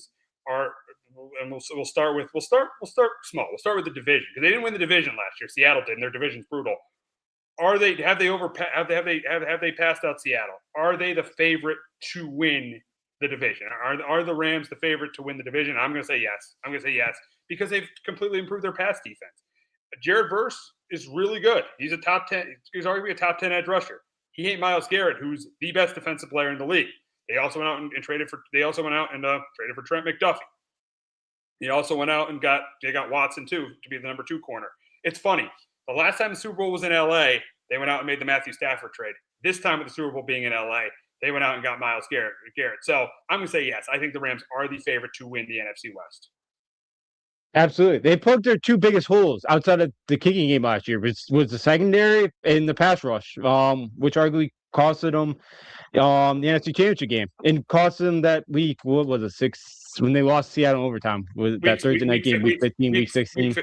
start small. We'll start with the division because they didn't win the division last year. Seattle did, and their division's brutal. Have they passed out Seattle? Are they the favorite to win the division? Are the Rams the favorite to win the division? I'm going to say yes. Because they've completely improved their pass defense. Jared Verse is really good. He's a top 10. He's arguably a top 10 edge rusher. He ain't Myles Garrett, who's the best defensive player in the league. They also went out and traded for Trent McDuffie. They also went out and got Watson too to be the number 2 corner. It's funny. The last time the Super Bowl was in LA, they went out and made the Matthew Stafford trade. This time with the Super Bowl being in LA, they went out and got Myles Garrett. So I'm going to say yes. I think the Rams are the favorite to win the NFC West. Absolutely. They plugged their 2 biggest holes outside of the kicking game last year, which was the secondary and the pass rush, which arguably costed them the NFC Championship game, and cost them that week. What was it, 6 when they lost Seattle in overtime? Was it that Thursday night game, week 15, week 16,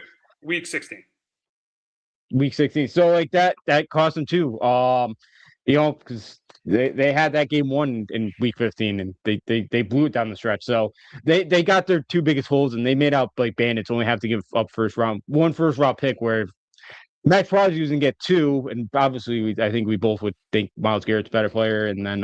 week 16, week 16? So like that cost them too. Because they had that game won in week 15, and they blew it down the stretch. So they got their two biggest holes, and they made out like bandits. Only have to give up one first round pick, where Max Crosby was gonna get two, and obviously I think we both would think Myles Garrett's a better player, and then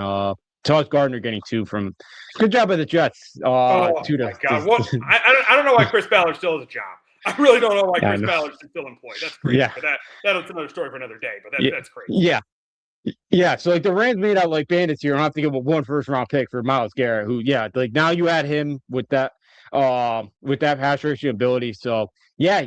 Sauce Gardner getting two from. Good job by the Jets. oh Two my God! What I don't know why Chris Ballard still has a job. I really don't know why Chris Ballard's still employed. That's crazy. Yeah. But that's another story for another day. But that's crazy. Yeah. Yeah, so like the Rams made out like bandits here. I don't have to give up one first round pick for Myles Garrett, who like now you add him with that pass rushing ability. So yeah,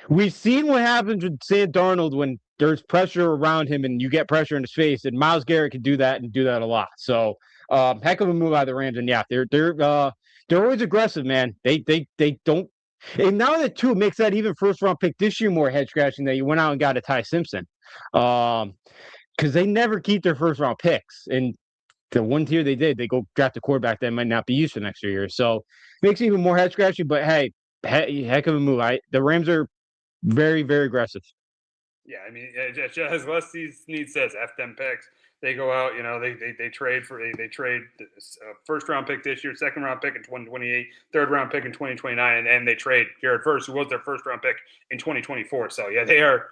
we've seen what happens with Sam Darnold when there's pressure around him and you get pressure in his face, and Myles Garrett can do that and do that a lot. So heck of a move out of the Rams, and yeah, they're always aggressive, man. They don't. And now that too makes that even first round pick this year more head scratching that you went out and got a Ty Simpson. Because they never keep their first round picks. And the one tier they did, they go draft a quarterback that might not be used for next year. So makes it even more head scratchy. But hey, heck of a move. The Rams are very, very aggressive. Yeah, I mean, as Les Snead says, F them picks. They go out, they trade first round pick this year, second round pick in 2028, third round pick in 2029, and they trade Jared Verse, who was their first round pick in 2024. So yeah, they are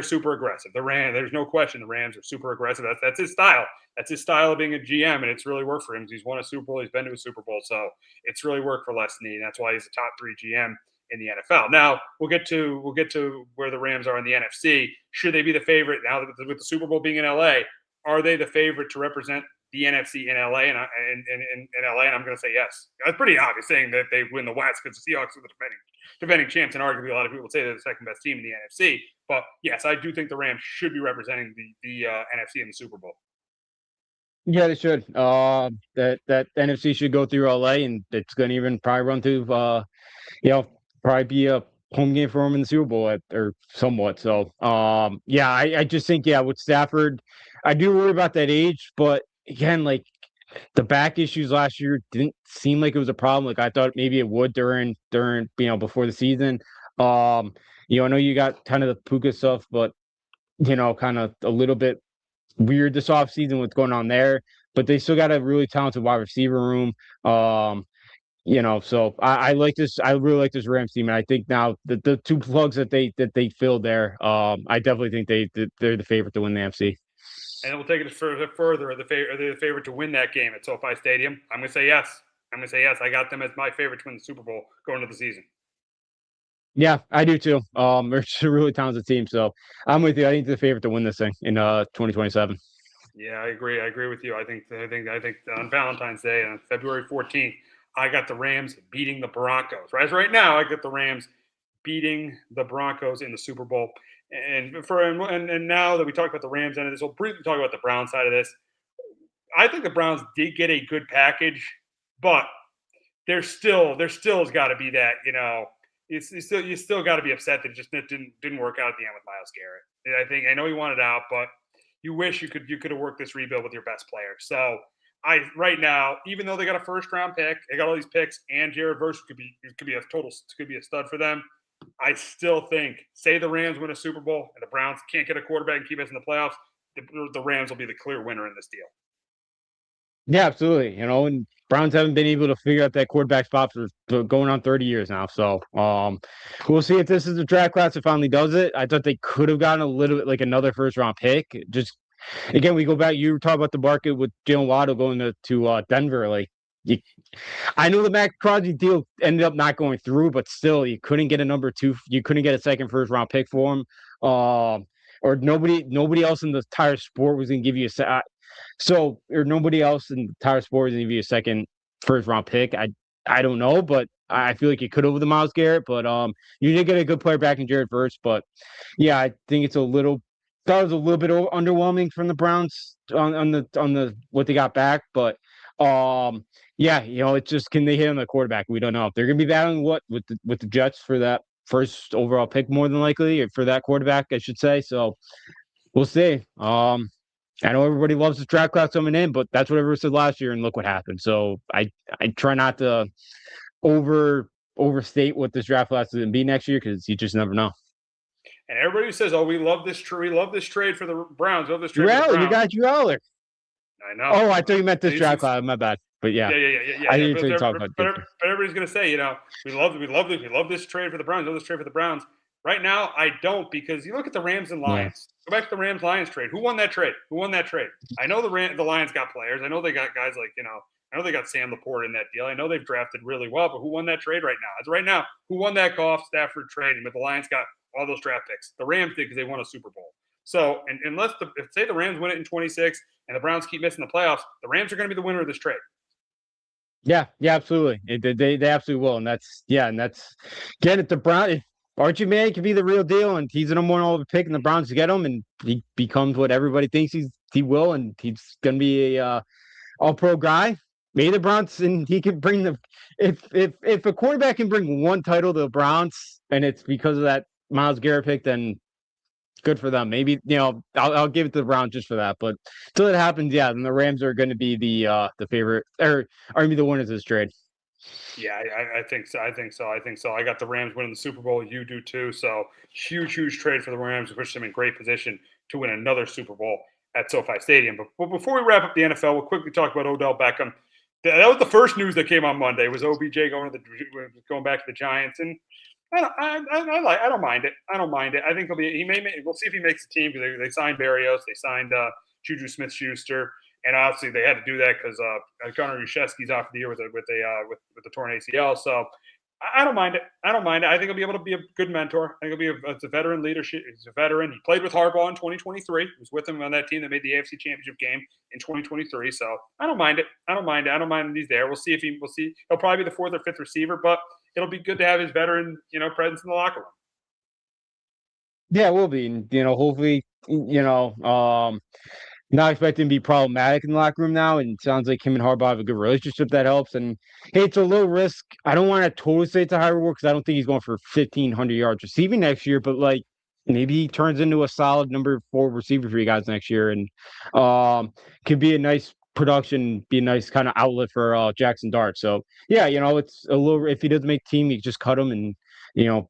super aggressive. There's no question the Rams are super aggressive. That's his style. That's his style of being a GM, and it's really worked for him. He's won a Super Bowl. He's been to a Super Bowl, so it's really worked for Les Snead. That's why he's a top 3 GM in the NFL. Now we'll get to where the Rams are in the NFC. Should they be the favorite now with the Super Bowl being in LA? Are they the favorite to represent the NFC in LA? And in LA, and I'm going to say yes. It's pretty obvious saying that they win the West because the Seahawks are the defending champs, and arguably a lot of people would say they're the second best team in the NFC. But yes, I do think the Rams should be representing the NFC in the Super Bowl. Yeah, they should. That NFC should go through LA, and it's going to even probably run through. Probably be a home game for him in the Super Bowl or somewhat. So, yeah, I just think with Stafford, I do worry about that age, but again, like the back issues last year didn't seem like it was a problem. Like I thought maybe it would during before the season. I know you got kind of the Puka stuff, but kind of a little bit weird this offseason what's going on there, but they still got a really talented wide receiver room. So I like this. I really like this Rams team, and I think now the two plugs that they filled there, I definitely think they're the favorite to win the NFC. And we'll take it further. Are they the favorite to win that game at SoFi Stadium? I'm going to say yes. I got them as my favorite to win the Super Bowl going into the season. Yeah, I do too. They're a really talented team, so I'm with you. I think they're the favorite to win this thing in 2027. Yeah, I agree. I agree with you. I think on Valentine's Day, on February 14th, I got the Rams beating the Broncos. Right now, I got the Rams beating the Broncos in the Super Bowl. And now that we talked about the Rams end of this, we'll briefly talk about the Browns side of this. I think the Browns did get a good package, but there still has got to be that, you still got to be upset that it just didn't work out at the end with Myles Garrett. I know he wanted out, but you wish you could have worked this rebuild with your best player. So right now, even though they got a first round pick, they got all these picks, and Jared Verse could be a stud for them. I still think, say the Rams win a Super Bowl and the Browns can't get a quarterback and keep us in the playoffs, the Rams will be the clear winner in this deal. Yeah, absolutely. And Browns haven't been able to figure out that quarterback spot for going on 30 years now. So we'll see if this is the draft class that finally does it. I thought they could have gotten a little bit like another first round pick. Just again, we go back. You were talking about the market with Jalen Waddle going to Denver. Like I know the Max Crosby deal ended up not going through, but still, you couldn't get a number 2. You couldn't get a second first round pick for him. Or nobody else in the entire sport was going to give you nobody else in the entire sport was going to give you a second first round pick. I don't know, but I feel like you could have with the Myles Garrett, but you did get a good player back in Jared Verse. But yeah, I think it's thought it was a little bit underwhelming from the Browns on the what they got back, but yeah, it's just, can they hit on the quarterback? We don't know. They're going to be battling with the Jets for that first overall pick, more than likely, or for that quarterback, I should say. So we'll see. I know everybody loves the draft class coming in, but that's what everyone said last year, and look what happened. So I try not to overstate what this draft class is going to be next year because you just never know. And everybody who says, "Oh, we love this trade for the Browns. Love this trade Drew for the Aller, you Browns." got Drew Aller. I know. Oh, I thought you meant this draft class. My bad. But yeah, I didn't say talk about But everybody's going to say, we love this trade for the Browns. Love this trade for the Browns. Right now, I don't, because you look at the Rams and Lions. Yeah. Go back to the Rams-Lions trade. Who won that trade? I know the Lions got players. I know they got guys like, I know they got Sam Laporte in that deal. I know they've drafted really well, but who won that trade right now? As right now, who won that Goff Stafford trade? But the Lions got all those draft picks. The Rams did because they won a Super Bowl. So, and unless say the Rams win it in 26 and the Browns keep missing the playoffs, the Rams are going to be the winner of this trade. Yeah, absolutely. They absolutely will, and that's again, if the Browns, if Archie Manning can be the real deal, and he's an number one overall pick, and the Browns get him, and he becomes what everybody thinks he will, and he's going to be a all-pro guy. Maybe the Browns, and he can bring the if a quarterback can bring one title to the Browns, and it's because of that Myles Garrett pick, then good for them. Maybe I'll give it to the Browns just for that. But until it happens, yeah, then the Rams are going to be the favorite, or are going to be the winners of this trade. Yeah, I think so. I think so. I got the Rams winning the Super Bowl. You do too. So huge trade for the Rams, which puts them in great position to win another Super Bowl at SoFi Stadium. But before we wrap up the NFL, we'll quickly talk about Odell Beckham. That was the first news that came on Monday. Was OBJ going back to the Giants, and I don't mind it. I think we'll see if he makes the team, because they signed Berrios, they signed Juju Smith-Schuster, and obviously they had to do that because Connor Yashesky's off the year with the torn ACL. So I don't mind it. I think he'll be able to be a good mentor. I think it's a veteran leadership. He's a veteran. He played with Harbaugh in 2023. He was with him on that team that made the AFC Championship game in 2023. So I don't mind it. I don't mind that he's there. We'll see. He'll probably be the fourth or fifth receiver, but it'll be good to have his veteran, presence in the locker room. Yeah, it will be. And, hopefully, not expecting to be problematic in the locker room now. And it sounds like him and Harbaugh have a good relationship that helps. And hey, it's a low risk. I don't want to totally say it's a high reward because I don't think he's going for 1,500 yards receiving next year. But maybe he turns into a solid number 4 receiver for you guys next year, and could be a nice production, be a nice kind of outlet for Jackson Dart. So yeah, it's a little. If he doesn't make team, you just cut him and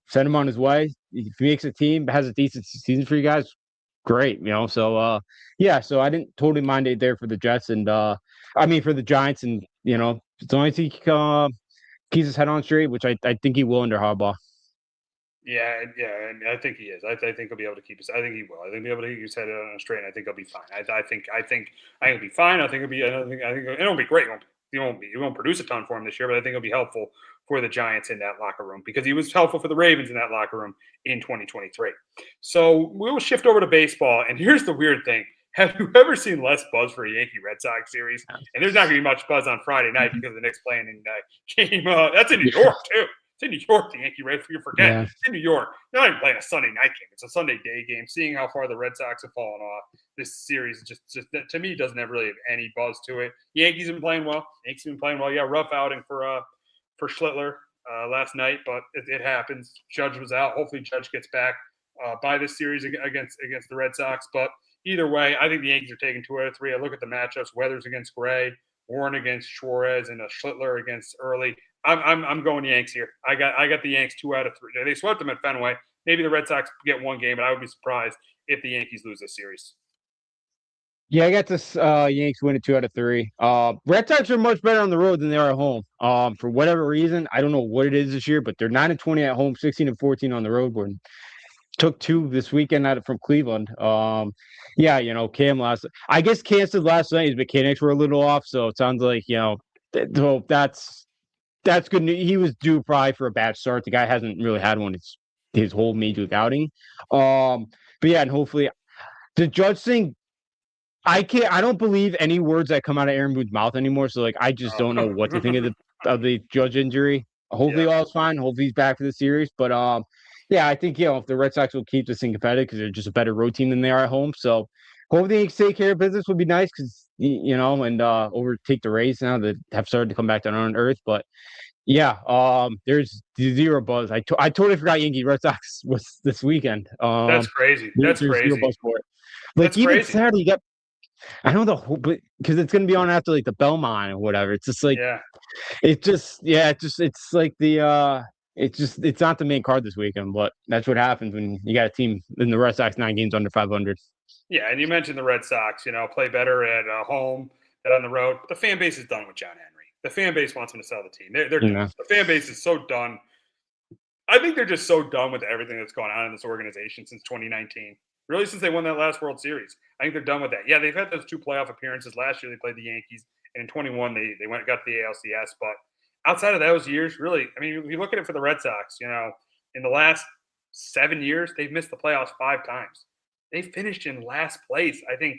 send him on his way. If he makes a team, has a decent season for you guys, great. So yeah, so I didn't totally mind it there for the Jets, and for the Giants, and as long as he keeps his head on straight, which I think he will under Harbaugh. Yeah, and I think he is. I think he'll be able to keep his. I think he will. I think he'll be able to keep his head on straight. And I think he'll be fine. I think he'll be fine. I think it'll be great. He won't produce a ton for him this year, but I think it'll be helpful for the Giants in that locker room, because he was helpful for the Ravens in that locker room in 2023. So we'll shift over to baseball. And here's the weird thing. Have you ever seen less buzz for a Yankee-Red Sox series? And there's not going to be much buzz on Friday night because the Knicks playing in game. That's in New York, too. It's in New York, the Yankee Red. You forget. Yeah. It's in New York. They're not even playing a Sunday night game. It's a Sunday day game. Seeing how far the Red Sox have fallen off, this series just to me doesn't have really have any buzz to it. Yankees have been playing well. Yeah, rough outing for Schlittler last night, but it happens. Judge was out. Hopefully, Judge gets back by this series against the Red Sox. But either way, I think the Yankees are taking 2 out of 3. I look at the matchups: Weathers against Gray, Warren against Suarez, and Schlittler against Early. I'm going Yanks here. I got the Yanks 2 out of 3. They swept them at Fenway. Maybe the Red Sox get one game, but I would be surprised if the Yankees lose this series. Yeah, I got this Yanks winning 2 out of 3. Red Sox are much better on the road than they are at home. For whatever reason, I don't know what it is this year, but they're 9-20 at home, 16-14 on the road. When took 2 this weekend out from Cleveland. Cam last. I guess Cam said last night his mechanics were a little off, so it sounds like so that's good news. He was due probably for a bad start. The guy hasn't really had one his whole major league outing. But yeah, and hopefully the Judge thing, I don't believe any words that come out of Aaron Boone's mouth anymore. So I just don't know what to think of the Judge injury. Hopefully all's fine. Hopefully he's back for the series. But yeah, I think if the Red Sox will keep this thing competitive because they're just a better road team than they are at home. So hopefully they take care of business would be nice because and overtake the Rays now that have started to come back down on earth. But yeah, there's zero buzz. I totally forgot Yankee Red Sox was this weekend. That's crazy. That's crazy. Zero buzz for it. Even crazy. Saturday, I know the whole, but because it's gonna be on after like the Belmont or whatever. It's just like Yeah. it's like it's not the main card this weekend, but that's what happens when you got a team in the Red Sox 9 games under 500. Yeah, and you mentioned the Red Sox, play better at home than on the road. But the fan base is done with John Henry. The fan base wants him to sell the team. They're You done. know, The fan base is so done. I think they're just so done with everything that's going on in this organization since 2019. Really, since they won that last World Series, I think they're done with that. Yeah, they've had those 2 playoff appearances last year. They played the Yankees, and in 21 they went got the ALCS. But outside of those years, really, I mean, if you look at it for the Red Sox, in the last 7 years, they've missed the playoffs 5 times. They finished in last place. I think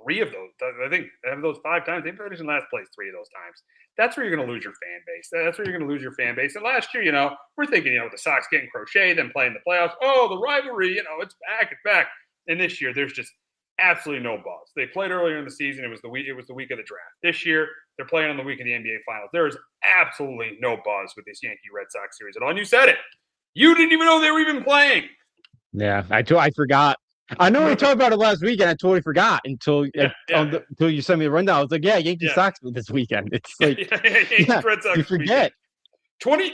3 of those. I think out of those 5 times, they finished in last place 3 of those times. That's where you're going to lose your fan base. That's where you're going to lose your fan base. And last year, we're thinking, the Sox getting crochet, then playing the playoffs. Oh, the rivalry, it's back, it's back. And this year, there's just absolutely no buzz. They played earlier in the season. It was the week of the draft. This year, they're playing on the week of the NBA Finals. There is absolutely no buzz with this Yankee Red Sox series at all. And you said it. You didn't even know they were even playing. yeah, I forgot. I know we talked about it last weekend. I totally forgot until you sent me the rundown. I was like, yeah, Yankees Sox this weekend. It's like Yankees Red Sox. You forget. 20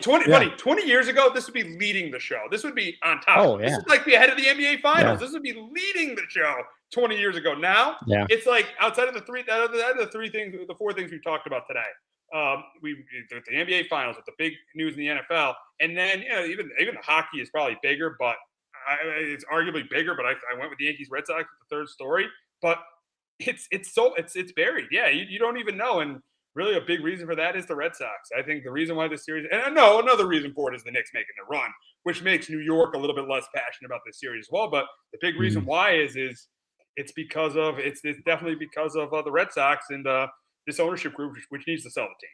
years ago, this would be leading the show. This would be on top. Oh, yeah. This would be ahead of the NBA Finals. Yeah. This would be leading the show 20 years ago. Now, Yeah. it's like outside of the 4 things we've talked about today. The NBA Finals with the big news in the NFL, and then even the hockey is probably bigger, but it's arguably bigger. But I went with the Yankees Red Sox with the third story, but it's buried. Yeah, you don't even know. And really, a big reason for that is the Red Sox. I think the reason why this series, and I know another reason for it is the Knicks making a run, which makes New York a little bit less passionate about this series as well. But the big reason why is it's definitely because of the Red Sox and this ownership group, which needs to sell the team.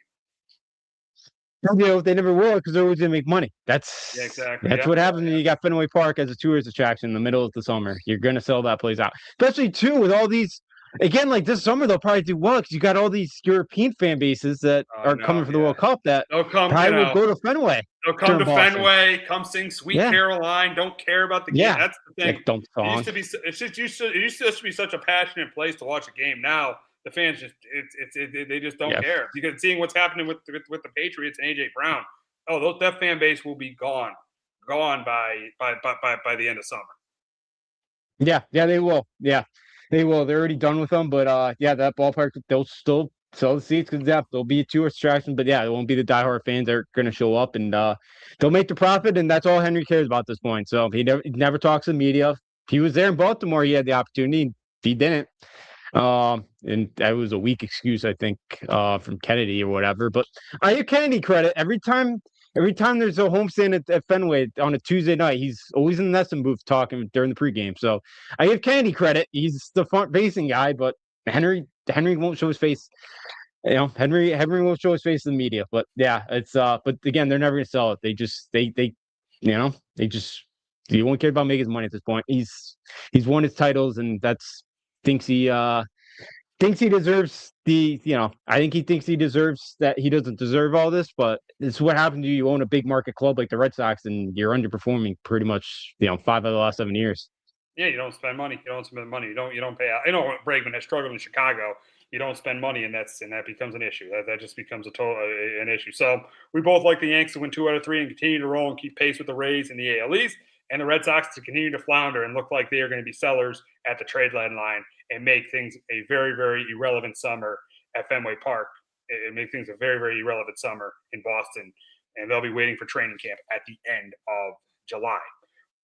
They never will because they're always going to make money. That's exactly. That's what happens when you got Fenway Park as a tourist attraction in the middle of the summer. You're going to sell that place out, especially too with all these. Again, like this summer, they'll probably do well because you got all these European fan bases that are coming for the World Cup that probably will go to Fenway. They'll come to Fenway, come sing "Sweet Caroline," don't care about the game. Yeah. That's the thing. It used to be such a passionate place to watch a game. Now the fans they just don't care because seeing what's happening with the Patriots and AJ Brown. Oh, that fan base will be gone by the end of summer. Yeah, they will. Yeah. They will. They're already done with them, but that ballpark they'll still sell the seats because there'll be a tourist attraction. But it won't be the diehard fans that are going to show up, and they'll make the profit, and that's all Henry cares about at this point. So he never talks to the media. He was there in Baltimore. He had the opportunity. He didn't, and that was a weak excuse, I think, from Kennedy or whatever. But I give Kennedy credit every time. Every time there's a homestand at Fenway on a Tuesday night, he's always in the Nesson booth talking during the pregame. So I give Kennedy credit. He's the front-facing guy, but Henry won't show his face. Henry won't show his face in the media. But it's but again, they're never gonna sell it. He won't care about making his money at this point. He's won his titles, and thinks he deserves I think he thinks he deserves that. He doesn't deserve all this, but it's what happens to you. You own a big market club like the Red Sox, and you're underperforming pretty much 5 out of the last 7 years. Yeah, you don't spend money. You don't pay out. I know Bregman has struggled in Chicago. You don't spend money, and that becomes an issue. That just becomes an issue. So we both like the Yanks to win 2 out of 3 and continue to roll and keep pace with the Rays in the AL East, and the Red Sox to continue to flounder and look like they are going to be sellers at the trade deadline and make things a very, very irrelevant summer at Fenway Park. And make things a very, very irrelevant summer in Boston, and they'll be waiting for training camp at the end of July.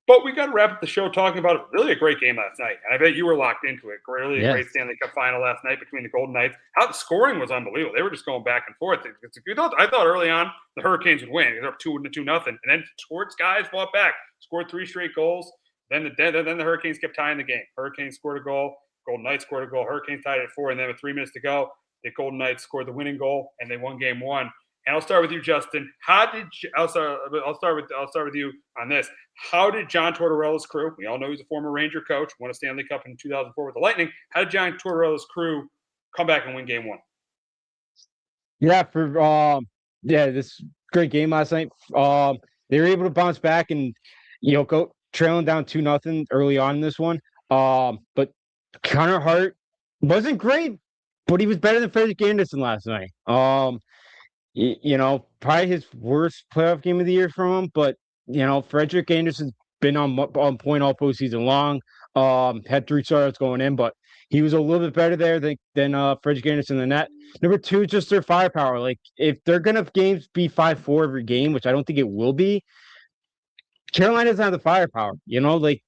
But we got to wrap up the show talking about really a great game last night. And I bet you were locked into it. Really a great Stanley Cup final last night between the Golden Knights. How the scoring was unbelievable. They were just going back and forth. I thought early on the Hurricanes would win. They're up 2-0, and then Torts guys fought back, scored 3 straight goals. Then the Hurricanes kept tying the game. Hurricanes scored a goal. Golden Knights scored a goal. Hurricanes tied it at 4, and then with 3 minutes to go, the Golden Knights scored the winning goal, and they won Game 1. And I'll start with you, Justin. I'll start with you on this. How did John Tortorella's crew? We all know he's a former Ranger coach, won a Stanley Cup in 2004 with the Lightning. How did John Tortorella's crew come back and win Game 1? Yeah, this great game last night. They were able to bounce back and go trailing down 2-0 early on in this one. But Connor Hart Wasn't great, but he was better than Frederick Anderson last night. Probably his worst playoff game of the year from him, but Frederick Anderson's been on point all postseason long. Had 3 starts going in, but he was a little bit better there than Frederick Anderson in the net. Number two, just their firepower. Like if they're gonna games be 5-4 every game, which I don't think it will be, Carolina doesn't have the firepower. They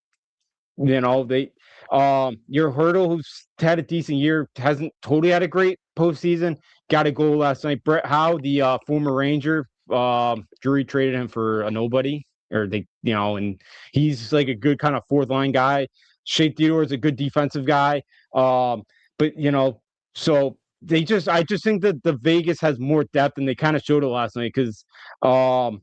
your Hurdle, who's had a decent year, hasn't totally had a great postseason. Got a goal last night. Brett Howe, the former Ranger, Drury traded him for a nobody, and he's like a good kind of fourth line guy. Shea Theodore is a good defensive guy. But so I just think that the Vegas has more depth, and they kind of showed it last night because the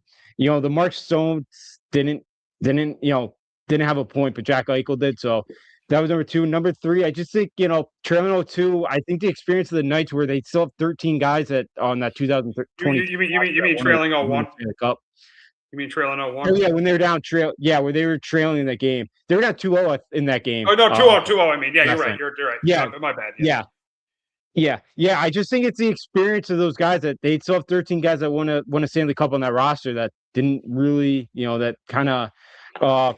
Mark Stones didn't didn't have a point, but Jack Eichel did. So that was number two. Number three, I just think, trailing 0-2, I think the experience of the Knights where they still have 13 guys on that 2020. You mean trailing 0-1? Cup. You mean trailing 0-1? Oh, yeah, when they were down where they were trailing in that game. They were down 2-0 in that game. Oh, no, 2-0, 2-0, I mean. Yeah, you're right. You're right. Yeah. My bad. Yeah. I just think it's the experience of those guys that they still have 13 guys that won a Stanley Cup on that roster that didn't really, that kind of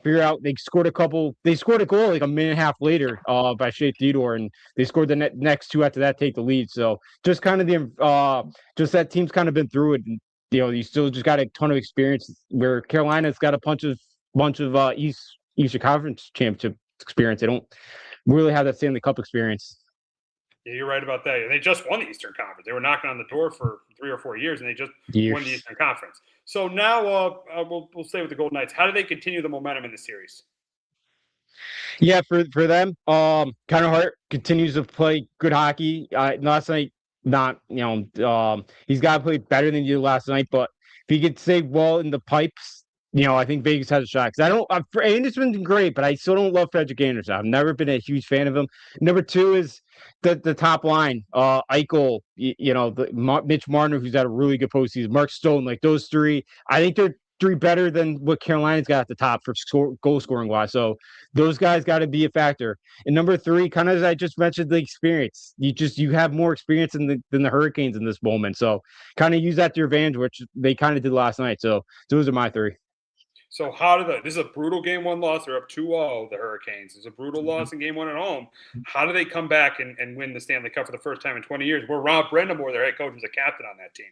figure out. They scored a goal like a minute and a half later by Shea Theodore, and they scored the next two after that, take the lead. So just kind of just that team's kind of been through it, and you still just got a ton of experience where Carolina's got a bunch of Eastern Conference championship experience. They don't really have that Stanley Cup experience. Yeah, you're right about that. They just won the Eastern Conference. They were knocking on the door for 3 or 4 years, and they just won the Eastern Conference. So now we'll stay with the Golden Knights. How do they continue the momentum in the series? Yeah, for them, Connor Hart continues to play good hockey. Last night, he's got to play better than he did last night. But if he could stay well in the pipes, I think Vegas has a shot. Because Anderson's been great, but I still don't love Frederick Anderson. I've never been a huge fan of him. Number two is the top line. Eichel, Mitch Marner, who's had a really good postseason. Mark Stone, like those three. I think they're three better than what Carolina's got at the top for goal scoring wise. So those guys got to be a factor. And number three, kind of as I just mentioned, the experience. You have more experience than the Hurricanes in this moment. So kind of use that to your advantage, which they kind of did last night. So those are my three. So this is a brutal game one loss. They're up 2-0, the Hurricanes. It's a brutal loss in game one at home. How do they come back and win the Stanley Cup for the first time in 20 years? Where Rob Brendamore, their head coach, was a captain on that team.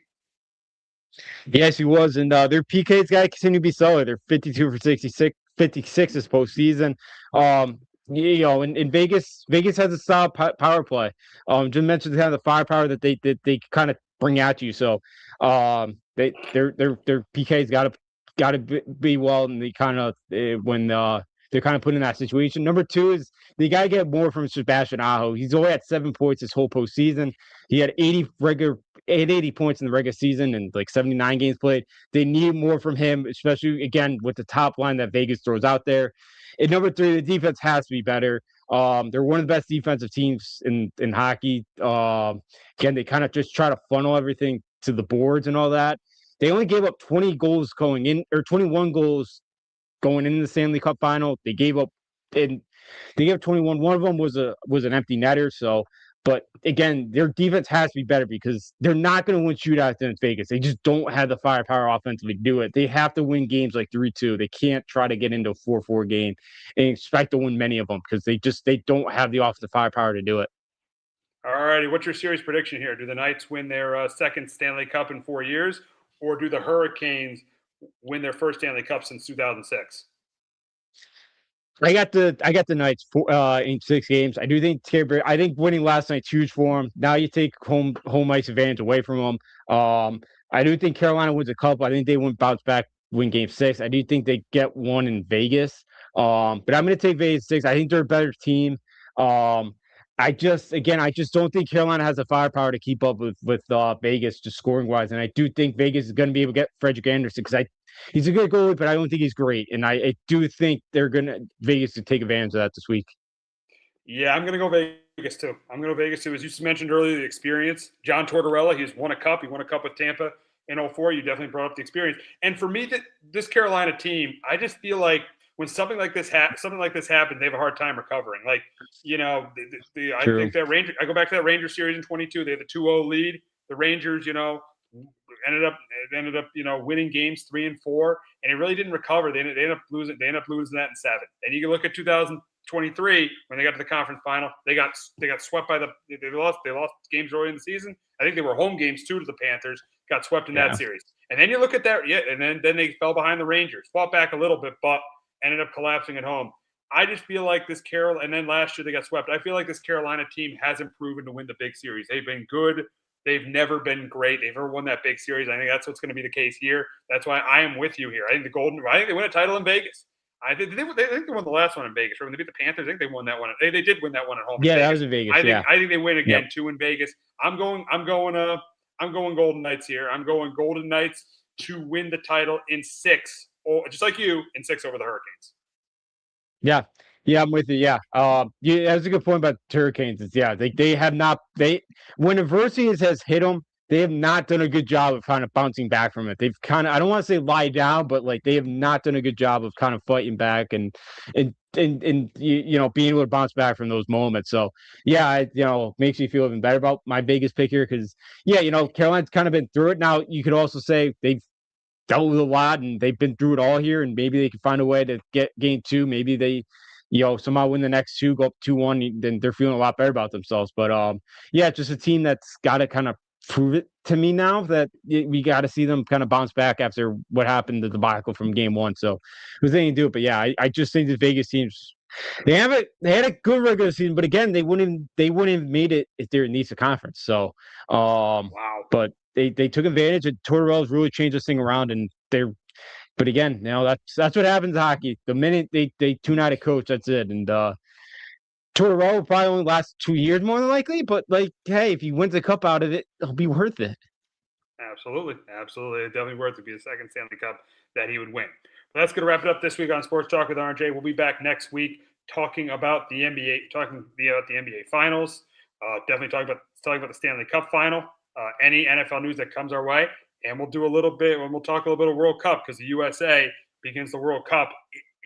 Yes, he was. And their PK's got to continue to be solid. They're 52 for 66 this postseason. In Vegas has a solid power play. Jim mentioned kind of the firepower that they kind of bring at you. So their PK's got to be well, and they kind of when they're kind of put in that situation. Number two is they got to get more from Sebastian Aho. He's only had 7 points this whole postseason. He had 80 points in the regular season and like 79 games played. They need more from him, especially again with the top line that Vegas throws out there. And number three, the defense has to be better. They're one of the best defensive teams in hockey. Again, they kind of just try to funnel everything to the boards and all that. They only gave up 20 goals going in, or 21 goals going into the Stanley Cup final. They gave up 21. One of them was an empty netter. So, but again, their defense has to be better because they're not going to win shootouts in Vegas. They just don't have the firepower offensively to do it. They have to win games like 3-2. They can't try to get into a 4-4 game and expect to win many of them because they don't have the offensive firepower to do it. All righty. What's your series prediction here? Do the Knights win their second Stanley Cup in 4 years, or do the Hurricanes win their first Stanley Cup since 2006? I got the Knights in 6 games. I do think I think winning last night's huge for them. Now you take home ice advantage away from them. I do think Carolina wins a cup. I think they won't bounce back, win game 6. I do think they get one in Vegas. But I'm going to take Vegas 6. I think they're a better team. I just don't think Carolina has the firepower to keep up with Vegas just scoring wise. And I do think Vegas is going to be able to get Frederick Anderson because he's a good goalie, but I don't think he's great. And I do think Vegas to take advantage of that this week. Yeah, I'm going to go Vegas too. As you mentioned earlier, the experience. John Tortorella, he's won a cup. He won a cup with Tampa in 2004. You definitely brought up the experience. And for me, this Carolina team, I just feel like when something like this happens, they have a hard time recovering. Like, I True. think that I go back to that Rangers series in 22. They had the 2-0 lead. The Rangers, ended up winning games 3 and 4, and it really didn't recover. They ended up losing. They ended up losing that in 7. And you can look at 2023 when they got to the conference final. They got swept by they lost games early in the season. I think they were home games too to the Panthers. Got swept in that series. And then you look at that, and then they fell behind the Rangers, fought back a little bit, but ended up collapsing at home. I just feel like and then last year they got swept. I feel like this Carolina team hasn't proven to win the big series. They've been good. They've never been great. They've never won that big series. I think that's what's going to be the case here. That's why I am with you here. I think they win a title in Vegas. I think they won the last one in Vegas. Right? When they beat the Panthers, I think they won that one. They did win that one at home. Yeah, that was in Vegas. I think they win again too in Vegas. I'm going Golden Knights here. I'm going Golden Knights to win the title in 6, or just like you, in 6 over the Hurricanes. Yeah. Yeah, I'm with you. Yeah. That's a good point about the Hurricanes. They have not when adversity has hit them, they have not done a good job of kind of bouncing back from it. They've kind of, I don't want to say lie down, but like they have not done a good job of kind of fighting back and being able to bounce back from those moments. So yeah, makes me feel even better about my biggest pick here because Carolina's kind of been through it. Now you could also say they've dealt with a lot and they've been through it all here, and maybe they can find a way to get game 2. Maybe they somehow win the next 2, go up 2-1, then they're feeling a lot better about themselves. But just a team that's got to kind of prove it to me now that we got to see them kind of bounce back after what happened, the debacle from game 1. So it was anything to do it. But yeah, I just think the Vegas teams, they had a good regular season, but again, they wouldn't have made it if they're in the Eastern Conference. So wow. But they took advantage, and Tortorella's really changed this thing around, and but again, that's what happens in hockey. The minute they tune out a coach, that's it. And Tortorella will probably only last 2 years more than likely, but like, hey, if he wins a cup out of it, it'll be worth it. Absolutely. It's definitely worth it. It'd be the second Stanley Cup that he would win. But that's going to wrap it up this week on Sports Talk with RJ. We'll be back next week talking about the NBA Finals. Definitely talking about the Stanley Cup Final. Any NFL news that comes our way. And we'll talk a little bit of World Cup because the USA begins the World Cup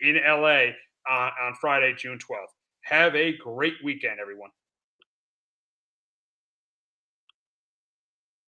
in LA on Friday, June 12th. Have a great weekend, everyone.